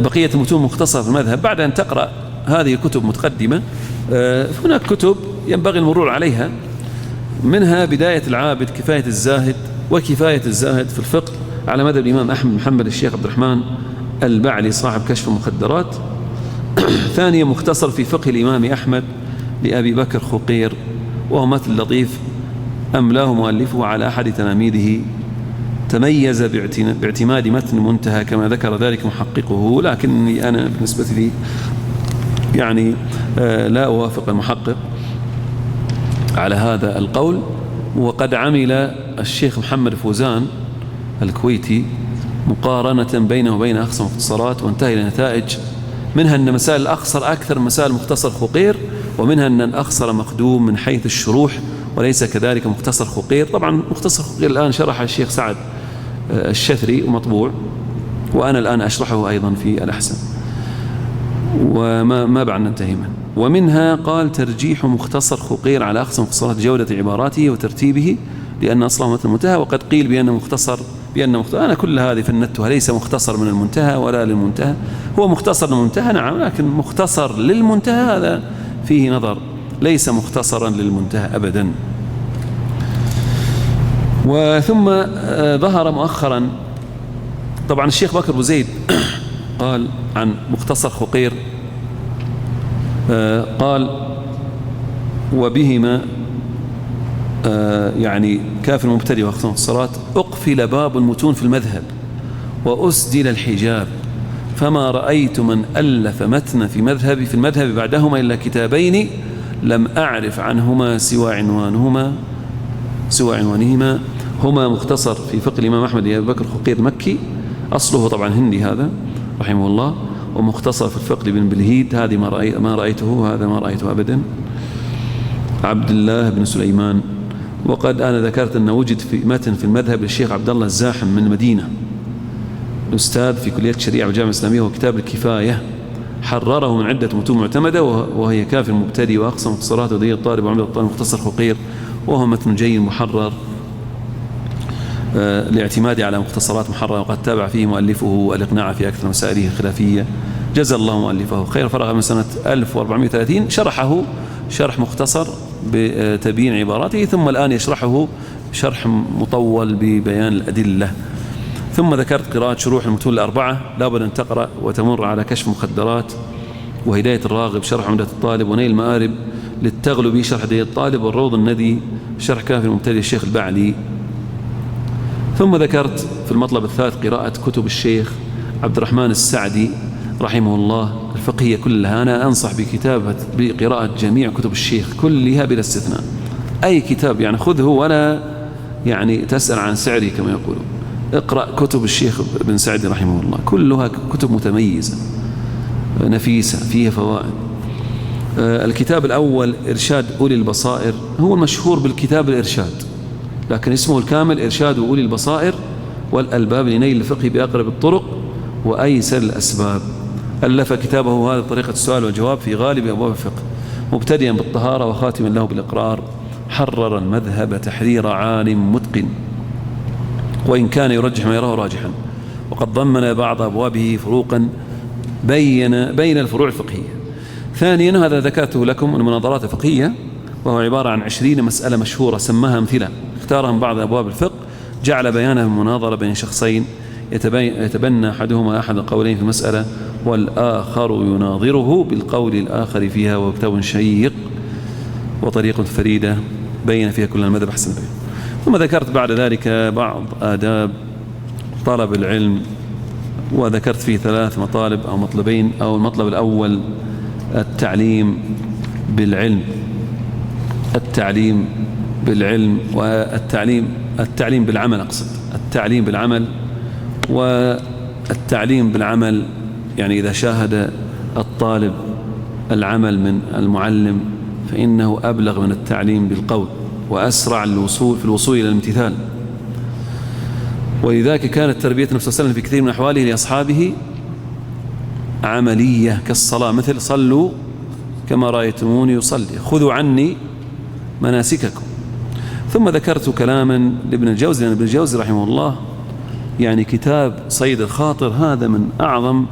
A: بقية المتون مختصرة في المذهب. بعد أن تقرأ هذه الكتب متقدمة، هناك كتب ينبغي المرور عليها، منها بداية العابد، كفاية الزاهد، وكفاية الزاهد في الفقه على مذهب الإمام أحمد محمد الشيخ عبد الرحمن البعلي صاحب كشف المخدرات. ثانيا مختصر في فقه الإمام أحمد لأبي بكر خقير، وهو مثل لطيف أملاه مؤلفه على أحد تلاميذه، تميز باعتماد متن منتهى كما ذكر ذلك محققه، لكني أنا بالنسبة لي يعني لا أوافق المحقق على هذا القول. وقد عمل الشيخ محمد فوزان الكويتي مقارنة بينه وبين أخصر مختصرات، وانتهى إلى نتائج، منها أن مسائل الأخصر أكثر مسائل مختصر خقير، ومنها أن الأخصر مقدوم من حيث الشروح وليس كذلك مختصر خقير. طبعا مختصر خقير الآن شرح الشيخ سعد الشثري ومطبوع، وأنا الآن أشرحه أيضا في الأحسن، وما بعد ننتهي منه. ومنها قال ترجيح مختصر خقير على أخصر مختصرات جودة عباراته وترتيبه لأن أصله مثل المنتهى، وقد قيل بأن مختصر أنا كل هذه فندتها، ليس مختصر من المنتهى ولا للمنتهى، هو مختصر للمنتهى نعم، لكن مختصر للمنتهى هذا فيه نظر، ليس مختصرا للمنتهى أبدا. وثم ظهر مؤخرا طبعا الشيخ بكر بوزيد قال عن مختصر خقير، قال وبهما يعني كافي المبتدئ واختصار المختصرات أقفل باب المتون في المذهب وأسدل الحجاب، فما رأيت من ألف متن في المذهب بعدهما إلا كتابين لم أعرف عنهما سوى عنوانهما، هما مختصر في فقه الإمام أحمد أبي بكر خقير المكي، أصله طبعا هندي هذا رحمه الله، ومختصر في الفقه لابن بلهيد، هذه ما رأيته، هذا ما رأيته أبدا، عبد الله بن سليمان. وقد أنا ذكرت أنه وجد في متن في المذهب للشيخ عبد الله الزاحم من المدينة، أستاذ في كلية الشريعة والجامعة الإسلامية، وكتاب الكفاية حرره من عدة متون معتمدة، وهي كافي المبتدئ وأقصى مختصرات ودليل الطالب وعمدة الطالب مختصر خقير، وهو متن جيد محرر لاعتمادي على مختصرات محررة، وقد تابع فيه مؤلفه الإقناع في أكثر مسائله الخلافية، جزى الله مؤلفه خير. فرغ من سنة 1430 شرحه شرح مختصر بتبيين عباراته، ثم الآن يشرحه شرح مطول ببيان الأدلة. ثم ذكرت قراءة شروح المتون الأربعة، لا بد أن تقرأ وتمر على كشف مخدرات، وهداية الراغب شرح عمدة الطالب، ونيل المآرب للتغلبي شرح هداية الطالب، والروض الندي شرح كافي المبتدئ الشيخ البعلي. ثم ذكرت في المطلب الثالث قراءة كتب الشيخ عبد الرحمن السعدي رحمه الله الفقهية كلها. أنا أنصح بقراءة جميع كتب الشيخ كلها بلا استثناء، أي كتاب يعني خذه ولا يعني تسأل عن سعره كما يقولون، اقرأ كتب الشيخ بن سعدي رحمه الله، كلها كتب متميزة نفيسة فيها فوائد. الكتاب الأول إرشاد أولي البصائر، هو المشهور بالكتاب الإرشاد، لكن اسمه الكامل إرشاد أولي البصائر والألباب لنيل الفقه بأقرب الطرق وأيسر الأسباب. ألف كتابه هذا طريقة السؤال والجواب في غالب أبواب الفقه، مبتدئا بالطهارة وخاتما له بالإقرار، حرر المذهب تحرير عالم متقن، وإن كان يرجح ما يراه راجحا، وقد ضمن بعض أبوابه فروقا بين الفروع الفقهية. ثانيا، هذا ذكرته لكم من المناظرات الفقهية، وهو عبارة عن 20 مسألة مشهورة سماها أمثلة اختارها من بعض أبواب الفقه، جعل بيانها مناظرة بين شخصين يتبنى أحدهما أحد القولين في المسألة والآخر يناظره بالقول الآخر فيها، وهو كتاب شيق وطريقة فريدة بين فيها كل المذهب أحسن بين. ثم ذكرت بعد ذلك بعض آداب طلب العلم، وذكرت فيه 3 مطالب أو مطلبين. أو المطلب الأول التعليم بالعلم، والتعليم بالعمل، أقصد التعليم بالعمل. والتعليم بالعمل يعني إذا شاهد الطالب العمل من المعلم فإنه أبلغ من التعليم بالقول، وأسرع في الوصول إلى الامتثال. ولذلك كانت تربية النبي صلى الله عليه وسلم في كثير من أحواله لأصحابه عملية كالصلاة، مثل صلوا كما رأيتموني يصلي، خذوا عني مناسككم. ثم ذكرت كلاما لابن الجوزي، لأن ابن الجوزي رحمه الله يعني كتاب صيد الخاطر هذا من أعظم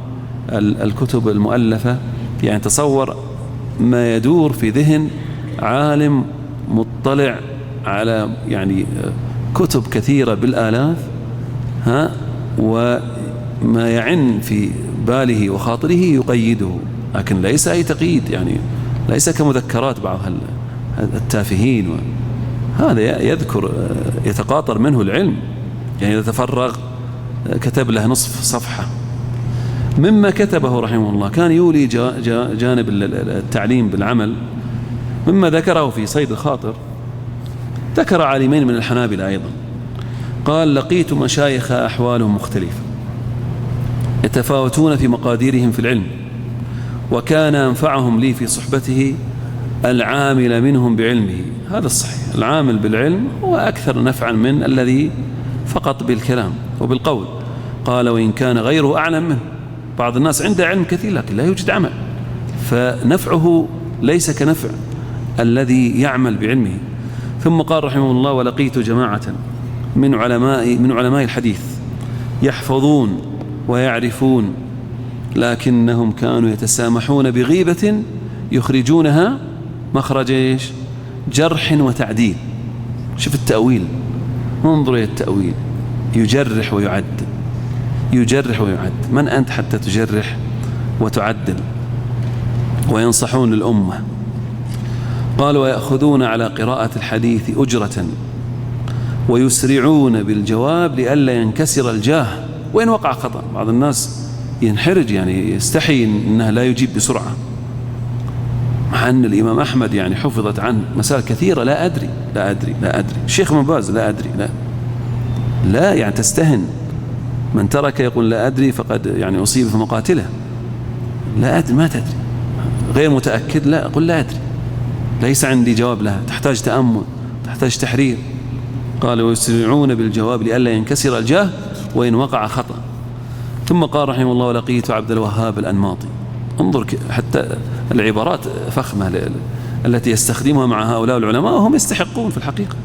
A: الكتب المؤلفة. يعني تصور ما يدور في ذهن عالم مطلع على يعني كتب كثيرة بالآلاف، وما يعن في باله وخاطره يقيده، لكن ليس أي تقييد، يعني ليس كمذكرات بعض التافهين. هذا يذكر يتقاطر منه العلم، يعني إذا تفرغ كتب له نصف صفحة مما كتبه رحمه الله. كان يولي جانب التعليم بالعمل. مما ذكره في صيد الخاطر ذكر عالمين من الحنابلة أيضا، قال: لقيت مشايخ أحوالهم مختلفة يتفاوتون في مقاديرهم في العلم، وكان أنفعهم لي في صحبته العامل منهم بعلمه. هذا الصحيح، العامل بالعلم هو أكثر نفعا من الذي فقط بالكلام وبالقول. قال: وإن كان غيره أعلم منه. بعض الناس عنده علم كثير لكن لا يوجد عمل، فنفعه ليس كنفع الذي يعمل بعلمه. ثم قال رحمه الله: ولقيت جماعة من علماء الحديث يحفظون ويعرفون، لكنهم كانوا يتسامحون بغيبة يخرجونها مخرج جرح وتعديل. شوف التأويل، انظروا إلى التأويل، يجرح ويعدل، يجرح ويعدل. من أنت حتى تجرح وتعدل؟ وينصحون الأمة. قال: ويأخذون على قراءة الحديث أجرة، ويسرعون بالجواب لئلا ينكسر الجاه وإن وقع خطأ. بعض الناس ينحرج، يعني يستحي أنه لا يجيب بسرعة، مع أن الإمام أحمد يعني حفظت عنه مسائل كثيرة. لا أدري الشيخ ابن باز لا أدري، لا يعني تستهن. من ترك يقول لا أدري فقد يعني أصيب في مقاتله. لا أدري، ما تدري، غير متأكد، لا أقول لا أدري، ليس عندي جواب لها، تحتاج تأمل، تحتاج تحرير. قال: ويسرعون بالجواب لئلا ينكسر الجاه وإن وقع خطأ. ثم قال رحمه الله: ولقيت عبد الوهاب الأنماطي. انظر حتى العبارات فخمة التي يستخدمها مع هؤلاء العلماء وهم يستحقون في الحقيقة.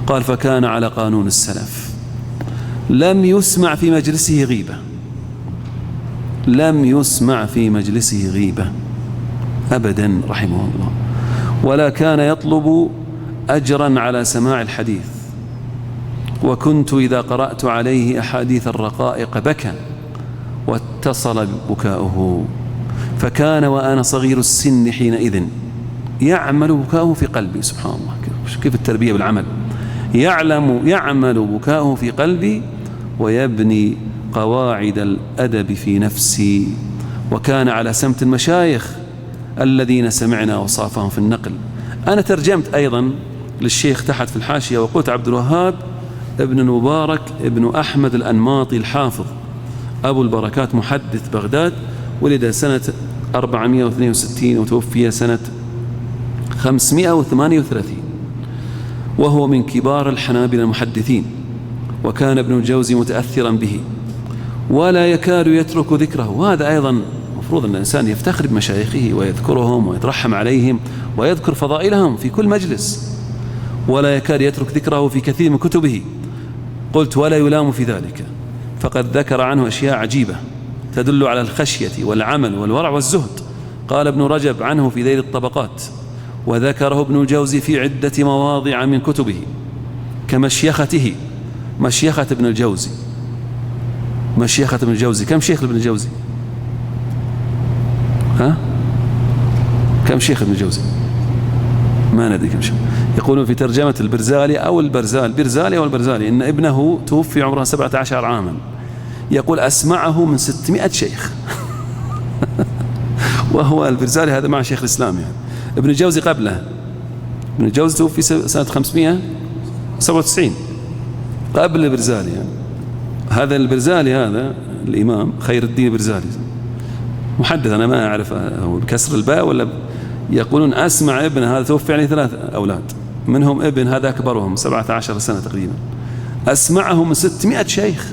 A: قال: فكان على قانون السلف، لم يسمع في مجلسه غيبة، لم يسمع في مجلسه غيبة أبدا رحمه الله، ولا كان يطلب أجرا على سماع الحديث. وكنت إذا قرأت عليه أحاديث الرقائق بكى واتصل بكاؤه، فكان وأنا صغير السن حينئذ يعمل بكاؤه في قلبي. سبحان الله، كيف التربية بالعمل. يعمل بكاؤه في قلبي ويبني قواعد الأدب في نفسي. وكان على سمت المشايخ الذين سمعنا وصافهم في النقل. أنا ترجمت أيضا للشيخ تحت في الحاشية وقلت: عبد الوهاب ابن المبارك ابن أحمد الأنماطي الحافظ أبو البركات محدث بغداد، ولد سنة 462 وتوفي سنة 538، وهو من كبار الحنابلة المحدثين. وكان ابن الجوزي متأثرا به ولا يكاد يترك ذكره. وهذا أيضا مفروض أن الإنسان يفتخر بمشايخه ويذكرهم ويترحم عليهم ويذكر فضائلهم في كل مجلس، ولا يكاد يترك ذكره في كثير من كتبه. قلت: ولا يلام في ذلك، فقد ذكر عنه أشياء عجيبة تدل على الخشية والعمل والورع والزهد، قال ابن رجب عنه في ذيل الطبقات، وذكره ابن الجوزي في عدة مواضع من كتبه كمشيخته. مشيخة ابن الجوزي، مشيخة ابن الجوزي، كم شيخ ابن الجوزي؟ ها؟ كم شيخ ابن الجوزي؟ ما ندري كم شيخ. يقولون في ترجمة البرزالي أو البرزالي إن ابنه توفي عمره 17 عاما، يقول أسمعه من 600 شيخ. وهو البرزالي هذا مع شيخ الإسلام يعني. ابن الجوزي قبله، ابن الجوزي توفي سنة 597 قبل البرزالي يعني. هذا البرزالي هذا الإمام خير الدين البرزالي محدث، أنا ما أعرف هو بكسر الباء ولا يقولون أسمع ابن هذا توفي يعني 3 أولاد، منهم ابن هذا أكبرهم 17 سنة تقريبا، أسمعه من 600 شيخ.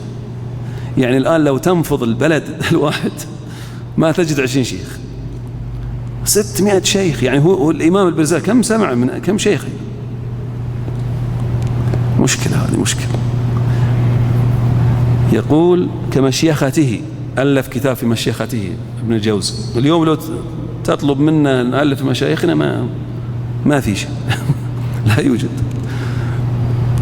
A: يعني الآن لو تنفض البلد الواحد ما تجد 20 شيخ، 600 شيخ. يعني هو الإمام البرزالي كم سمع من كم شيخ؟ مشكلة، هذه مشكلة. يقول كمشيخته، ألف كتاب في مشيخته ابن الجوزي. اليوم لو تطلب منا نألف مشايخنا ما في شيء. لا يوجد.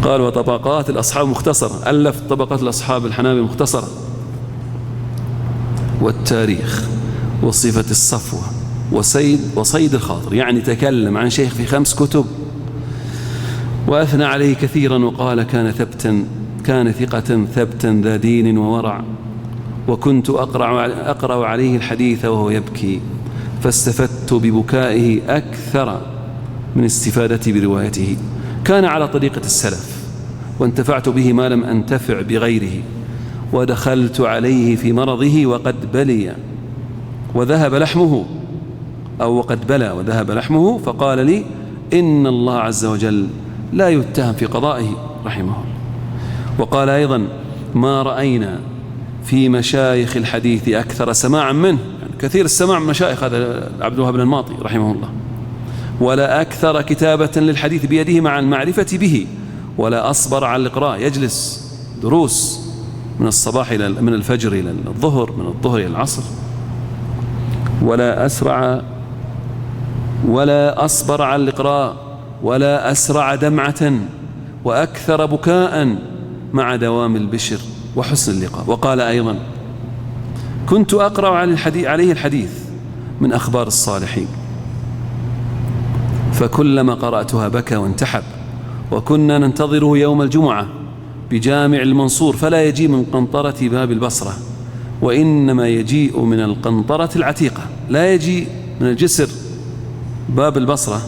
A: قال وطبقات الأصحاب مختصرة، ألف طبقات الأصحاب الحنابلة مختصرة، والتاريخ، وصفة الصفوة، وصيد الخاطر. يعني تكلم عن شيخ في 5 كتب وأثنى عليه كثيرا، وقال كان ثقة ثبتا ذا دين وورع، وكنت أقرأ عليه الحديث وهو يبكي، فاستفدت ببكائه أكثر من استفادتي بروايته. كان على طريقة السلف، وانتفعت به ما لم أنتفع بغيره، ودخلت عليه في مرضه وقد بلي وذهب لحمه، أو وقد بلى وذهب لحمه، فقال لي إن الله عز وجل لا يتهم في قضائه رحمه الله. وقال أيضا ما رأينا في مشايخ الحديث أكثر سماعا منه، يعني كثير السماع من مشايخ هذا عبد الوهاب بن الماطي رحمه الله، ولا أكثر كتابة للحديث بيده مع المعرفة به، ولا أصبر على الإقراء، يجلس دروس من الصباح من الفجر إلى الظهر، من الظهر إلى العصر، ولا أصبر على الإقراء، ولا أسرع دمعة، وأكثر بكاء مع دوام البشر وحسن اللقاء. وقال أيضا كنت أقرأ عليه الحديث من أخبار الصالحين، فكلما قرأتها بكى وانتحب. وكنا ننتظره يوم الجمعة بجامع المنصور، فلا يجيء من قنطرة باب البصرة، وإنما يجيء من القنطرة العتيقة، لا يجيء من الجسر باب البصرة،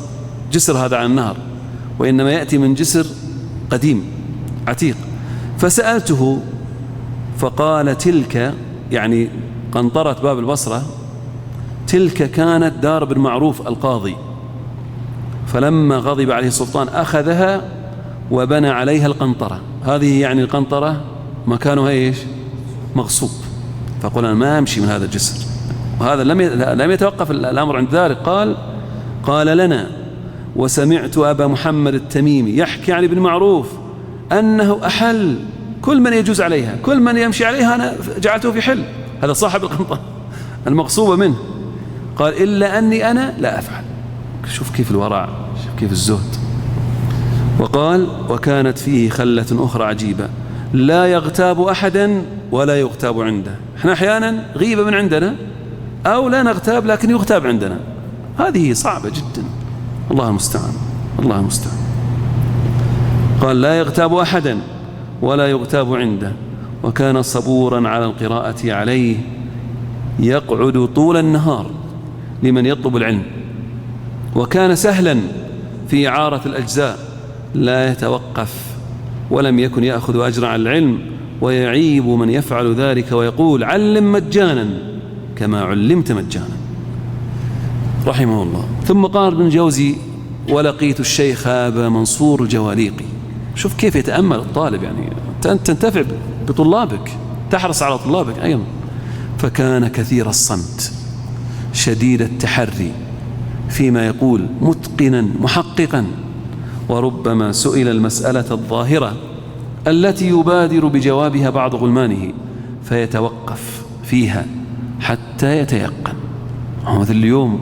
A: جسر هذا على النهر، وإنما يأتي من جسر قديم عتيق. فسألته فقال تلك، يعني قنطرة باب البصرة تلك كانت دار بن معروف القاضي، فلما غضب عليه السلطان أخذها وبنى عليها القنطرة. هذه يعني القنطرة مكانها إيش؟ مغصوب. فقال أنا ما أمشي من هذا الجسر. وهذا لم يتوقف الأمر عند ذلك، قال لنا وسمعت أبا محمد التميمي يحكي عن ابن معروف أنه أحل كل من يجوز عليها، كل من يمشي عليها أنا جعلته في حل. هذا صاحب القنطرة المغصوبة منه. قال إلا أني أنا لا أفعل. شوف كيف الورع، شوف كيف الزهد. وقال وكانت فيه خلة أخرى عجيبة، لا يغتاب أحدا ولا يغتاب عنده. احنا أحيانا غيبة من عندنا أو لا نغتاب لكن يغتاب عندنا، هذه صعبة جدا. الله المستعان، الله المستعان. قال لا يغتاب أحدا ولا يغتاب عنده، وكان صبورا على القراءة عليه، يقعد طول النهار لمن يطلب العلم، وكان سهلا في إعارة الأجزاء، لا يتوقف، ولم يكن يأخذ أجرا على العلم، ويعيب من يفعل ذلك ويقول علم مجانا كما علمت مجانا رحمه الله. ثم قال ابن الجوزي ولقيت الشيخ أبا منصور الجواليقي. شوف كيف يتأمل الطالب، يعني تنتفع بطلابك، تحرص على طلابك أيضا. فكان كثير الصمت شديد التحري فيما يقول، متقنا محققا، وربما سئل المسألة الظاهرة التي يبادر بجوابها بعض غلمانه فيتوقف فيها حتى يتيقن. مثل اليوم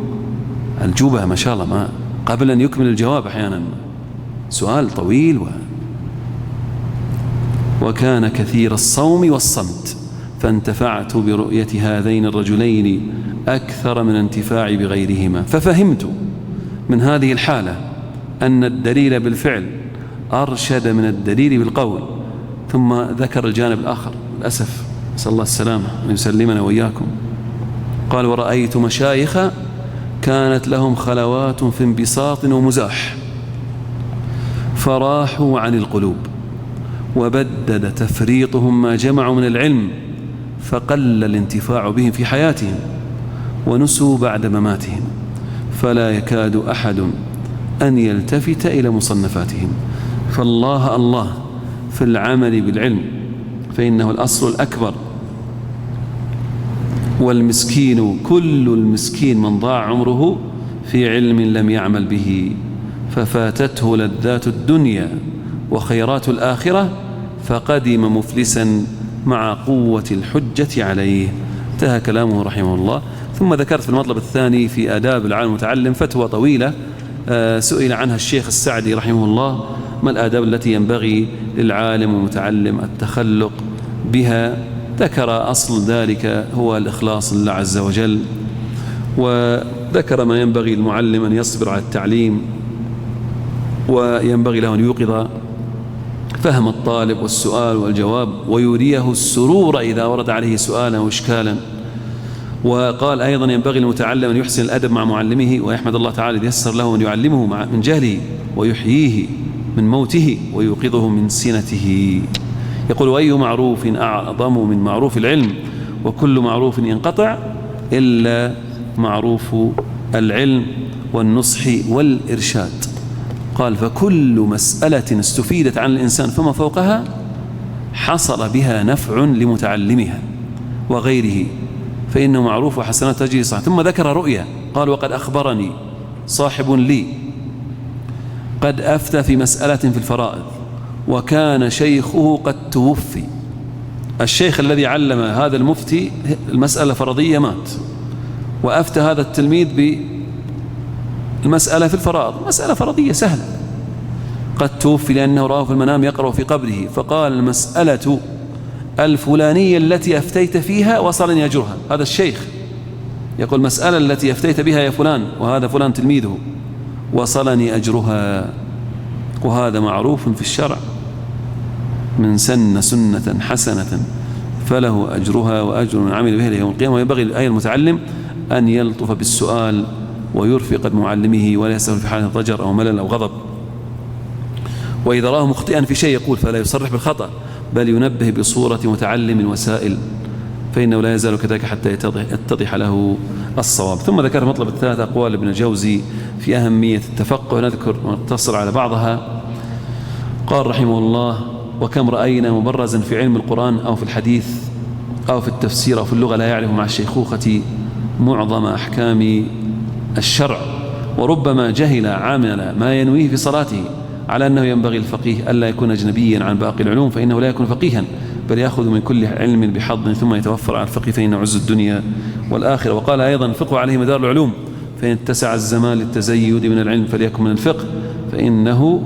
A: الجوبة ما شاء الله، ما قبل أن يكمل الجواب أحيانا سؤال طويل. وكان كثير الصوم والصمت، فانتفعت برؤية هذين الرجلين أكثر من انتفاعي بغيرهما، ففهمت من هذه الحالة أن الدليل بالفعل أرشد من الدليل بالقول. ثم ذكر الجانب الآخر للأسف، نسأل الله السلامة أن يسلمنا وإياكم. قال: ورأيت مشايخ كانت لهم خلوات في انبساط ومزاح، فراحوا عن القلوب، وبدد تفريطهم ما جمعوا من العلم، فقل الانتفاع بهم في حياتهم، ونسوا بعد مماتهم، فلا يكاد أحد أن يلتفت إلى مصنفاتهم. فالله الله في العمل بالعلم، فإنه الأصل الأكبر. والمسكين كل المسكين من ضاع عمره في علم لم يعمل به، ففاتته لذات الدنيا وخيرات الآخرة، فقدم مفلسا مع قوة الحجة عليه. انتهى كلامه رحمه الله. ثم ذكرت في المطلب الثاني في آداب العالم المتعلم فتوى طويلة سئل عنها الشيخ السعدي رحمه الله: ما الآداب التي ينبغي للعالم والمتعلم التخلق بها؟ ذكر أصل ذلك هو الإخلاص لله عز وجل، وذكر ما ينبغي المعلم أن يصبر على التعليم، وينبغي له أن يوقظ فهم الطالب والسؤال والجواب، ويريه السرور إذا ورد عليه سؤالا وإشكالا. وقال أيضا: ينبغي المتعلم أن يحسن الأدب مع معلمه، ويحمد الله تعالى إذ يسر له أن يعلمه من جهله، ويحييه من موته، ويوقظه من سنته. يقول: وأي معروف أعظم من معروف العلم، وكل معروف ينقطع إلا معروف العلم والنصح والإرشاد. قال: فكل مسألة استفيدت عن الإنسان فما فوقها حصل بها نفع لمتعلمها وغيره، فإنه معروف وحسنات تجري صح. ثم ذكر رؤيا، قال: وقد أخبرني صاحب لي قد أفتى في مسألة في الفرائض، وكان شيخه قد توفي. الشيخ الذي علم هذا المفتي المسألة فرضية مات، وأفتى هذا التلميذ بالمسألة في الفرائض، مسألة فرضية سهلة، قد توفي لأنه رآه في المنام يقرأ في قبره، فقال: المسألة الفلانية التي أفتيت فيها وصلني أجرها. هذا الشيخ يقول: المسألة التي أفتيت بها يا فلان، وهذا فلان تلميذه، وصلني أجرها. وهذا معروف في الشرع: من سن سنة حسنة فله أجرها وأجر من عمل بها يوم القيامة. وينبغي أي المتعلم أن يلطف بالسؤال ويرفق بمعلمه، ولا يسهل في حالة ضجر أو ملل أو غضب. وإذا راه مخطئا في شيء يقول، فلا يصرح بالخطأ، بل ينبه بصورة متعلم وسائل، فإنه لا يزال كذلك حتى يتضح له الصواب. ثم ذكر المطلب الثالث أقوال ابن الجوزي في أهمية التفقه، نذكر ونقتصر على بعضها. قال رحمه الله: وكم رأينا مبرزا في علم القرآن أو في الحديث أو في التفسير أو في اللغة لا يعرف مع الشيخوخة معظم أحكام الشرع، وربما جهل عامل ما ينويه في صلاته، على أنه ينبغي الفقيه ألا يكون أجنبيا عن باقي العلوم، فإنه لا يكون فقيها، بل يأخذ من كل علم بحظ ثم يتوفر على الفقه، فإن عز الدنيا والآخرة. وقال أيضا: الفقه عليه مدار العلوم، فإن اتسع الزمان للتزيد من العلم فليكن من الفقه، فإنه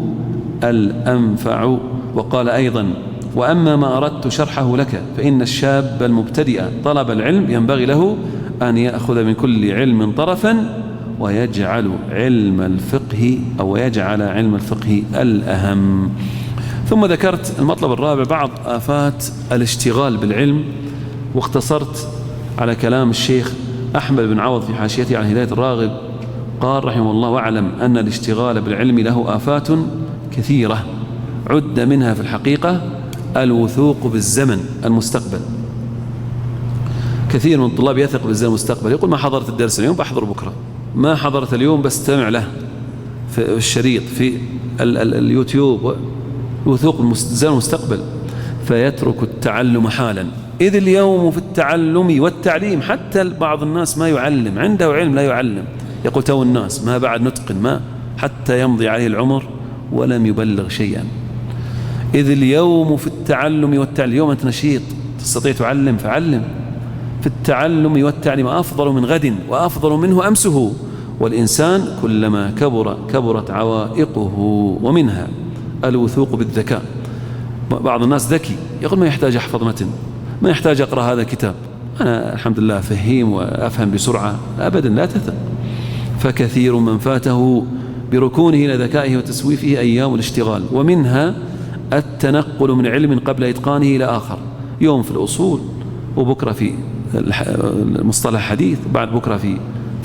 A: الأنفع. وقال أيضا: وأما ما أردت شرحه لك، فإن الشاب المبتدئ طلب العلم ينبغي له أن يأخذ من كل علم طرفا، ويجعل علم الفقه الأهم. ثم ذكرت المطلب الرابع بعض آفات الاشتغال بالعلم، واختصرت على كلام الشيخ أحمد بن عوض في حاشيته عن هداية الراغب. قال رحمه الله: واعلم أن الاشتغال بالعلم له آفات كثيرة، عد منها في الحقيقة الوثوق بالزمن المستقبل. كثير من الطلاب يثق بالزمن المستقبل، يقول: ما حضرت الدرس اليوم بحضر بكرة، ما حضرت اليوم بستمع له في الشريط في اليوتيوب، وثوق بالزمن المستقبل، فيترك التعلم حالا. إذ اليوم في التعلم والتعليم، حتى بعض الناس ما يعلم، عنده علم لا يعلم، يقول تو الناس ما بعد نتقن، ما حتى يمضي عليه العمر ولم يبلغ شيئا. إذ اليوم في التعلم والتعليم، اليوم أنت نشيط تستطيع تعلم فعلم، في التعلم والتعليم أفضل من غد وأفضل منه أمسه، والإنسان كلما كبرت عوائقه، ومنها الوثوق بالذكاء. بعض الناس ذكي يقول ما يحتاج أحفظ متن، ما يحتاج أقرأ هذا الكتاب، أنا الحمد لله فهيم وأفهم بسرعة. أبدا، لا تثق. فكثير من فاته بركونه إلى ذكائه وتسويفه أيام الاشتغال. ومنها التنقل من علم قبل إتقانه إلى آخر، يوم في الأصول وبكرة في المصطلح الحديث، بعد بكرة في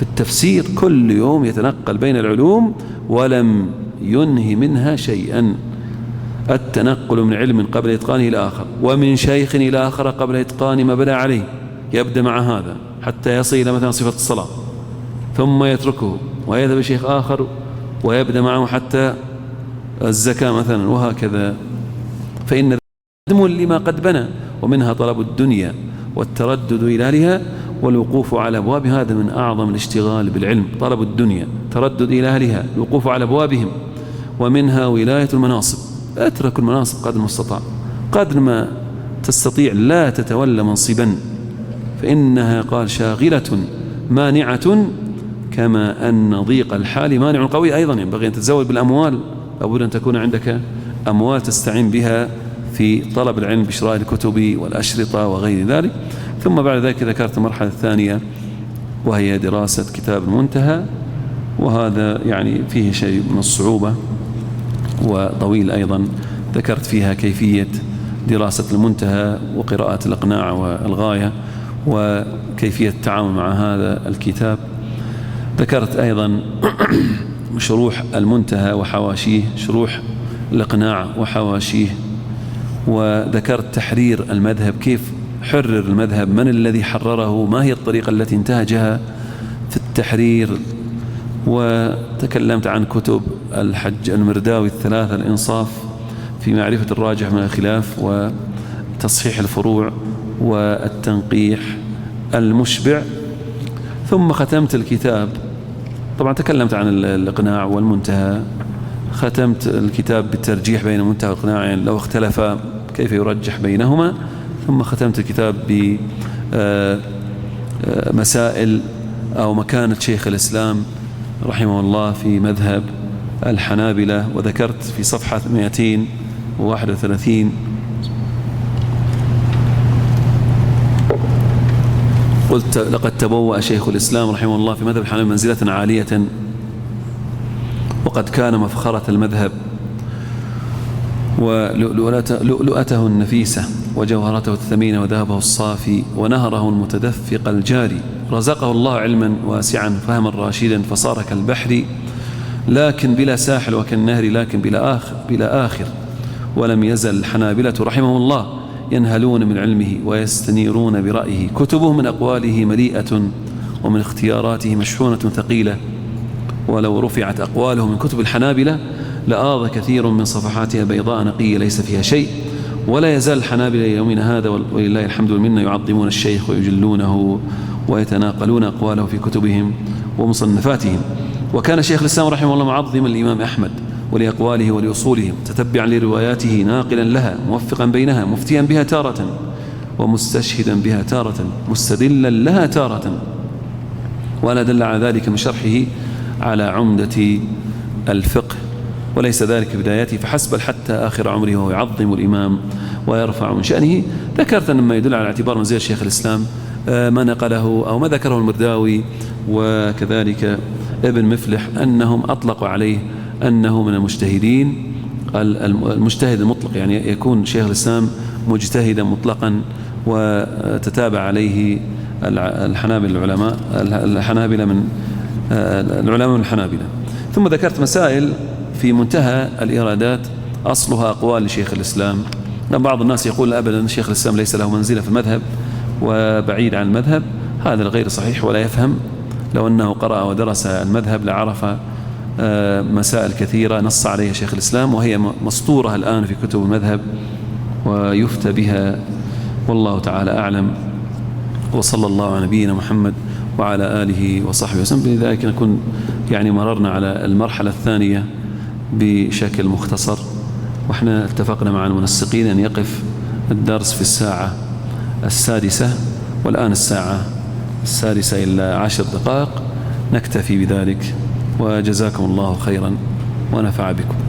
A: التفسير، كل يوم يتنقل بين العلوم ولم ينهي منها شيئا. التنقل من علم قبل إتقانه إلى آخر، ومن شيخ إلى آخر قبل إتقان ما بدأ عليه، يبدأ مع هذا حتى يصل إلى مثلا صفة الصلاة ثم يتركه ويذهب شيخ آخر ويبدأ معه حتى الزكاة مثلا، وهكذا. فإن هدم لما قد بنى. ومنها طلب الدنيا والتردد إلى أهلها والوقوف على أبواب، هذا من أعظم الاشتغال بالعلم، طلب الدنيا، تردد إلى أهلها، الوقوف على أبوابهم. ومنها ولاية المناصب، اترك المناصب قدر المستطاع، قدر ما تستطيع لا تتولى منصبا، فإنها قال شاغلة مانعة، كما أن ضيق الحال مانع قوي. أيضا ينبغي أن تتزود بالأموال، لابد أن تكون عندك أموال تستعين بها في طلب العلم بشراء الكتب والأشرطة وغير ذلك. ثم بعد ذلك ذكرت المرحلة الثانية وهي دراسة كتاب المنتهى، وهذا يعني فيه شيء من الصعوبة وطويل أيضا. ذكرت فيها كيفية دراسة المنتهى وقراءة الإقناع والغاية وكيفية التعامل مع هذا الكتاب. ذكرت أيضا شروح المنتهى وحواشيه، شروح الإقناع وحواشيه. وذكرت تحرير المذهب، كيف حرر المذهب، من الذي حرره، ما هي الطريقة التي انتهجها في التحرير. وتكلمت عن كتب الحج المرداوي الثلاثة، الإنصاف في معرفة الراجح من الخلاف، وتصحيح الفروع، والتنقيح المشبع. ثم ختمت الكتاب، طبعا تكلمت عن الإقناع والمنتهى، ختمت الكتاب بالترجيح بين المنتهى والإقناع، يعني لو اختلفا كيف يرجح بينهما. ثم ختمت الكتاب بمسائل أو مكانة شيخ الإسلام رحمه الله في مذهب الحنابلة. وذكرت في صفحة 231 قلت لقد تبوأ شيخ الإسلام رحمه الله في مذهب الحنابلة منزلة عالية، وقد كان مفخرة المذهب ولؤلؤته النفيسة وجوهرته الثمينة وذهبه الصافي ونهره المتدفق الجاري. رزقه الله علما واسعا فهما راشدا، فصار كالبحر لكن بلا ساحل، وكالنهر لكن بلا آخر. ولم يزل الحنابلة رحمه الله ينهلون من علمه ويستنيرون برأيه. كتبه من أقواله مليئة ومن اختياراته مشحونة ثقيلة، ولو رفعت أقواله من كتب الحنابلة لآض كثير من صفحاتها بيضاء نقية ليس فيها شيء. ولا يزال الحنابلة يومنا هذا ولله الحمد والمنة يعظمون الشيخ ويجلونه ويتناقلون أقواله في كتبهم ومصنفاتهم. وكان شيخ الإسلام رحمه الله معظما الإمام أحمد ولأقواله ولأصولهم، تتبعا لرواياته ناقلا لها، موفقا بينها، مفتيا بها تارة ومستشهدا بها تارة، مستدلا لها تارة. ولا دل على ذلك من شرحه على عمدة الفقه، وليس ذلك بدايته فحسب، حتى آخر عمره وهو يعظم الإمام ويرفع من شأنه. ذكرت أن ما يدل على اعتبار منزلة شيخ الإسلام ما نقله أو ما ذكره المرداوي وكذلك ابن مفلح، أنهم أطلقوا عليه أنه من المجتهدين، المجتهد المطلق، يعني يكون شيخ الإسلام مجتهدا مطلقا، وتتابع عليه الحنابلة من العلماء من الحنابلة. ثم ذكرت مسائل في منتهى الإرادات أصلها أقوال لشيخ الإسلام. بعض الناس يقول أبدا شيخ الإسلام ليس له منزلة في المذهب وبعيد عن المذهب، هذا غير صحيح ولا يفهم. لو أنه قرأ ودرس المذهب لعرف مسائل كثيرة نص عليها شيخ الإسلام، وهي مسطورة الآن في كتب المذهب ويفتى بها، والله تعالى أعلم. وصلى الله على نبينا محمد وعلى آله وصحبه وسلم. بذلك نكون يعني مررنا على المرحلة الثانية بشكل مختصر، وإحنا اتفقنا مع المنسقين أن يقف الدرس في الساعة 6، والآن الساعة 6:10 نكتفي بذلك، وجزاكم الله خيرا ونفع بكم.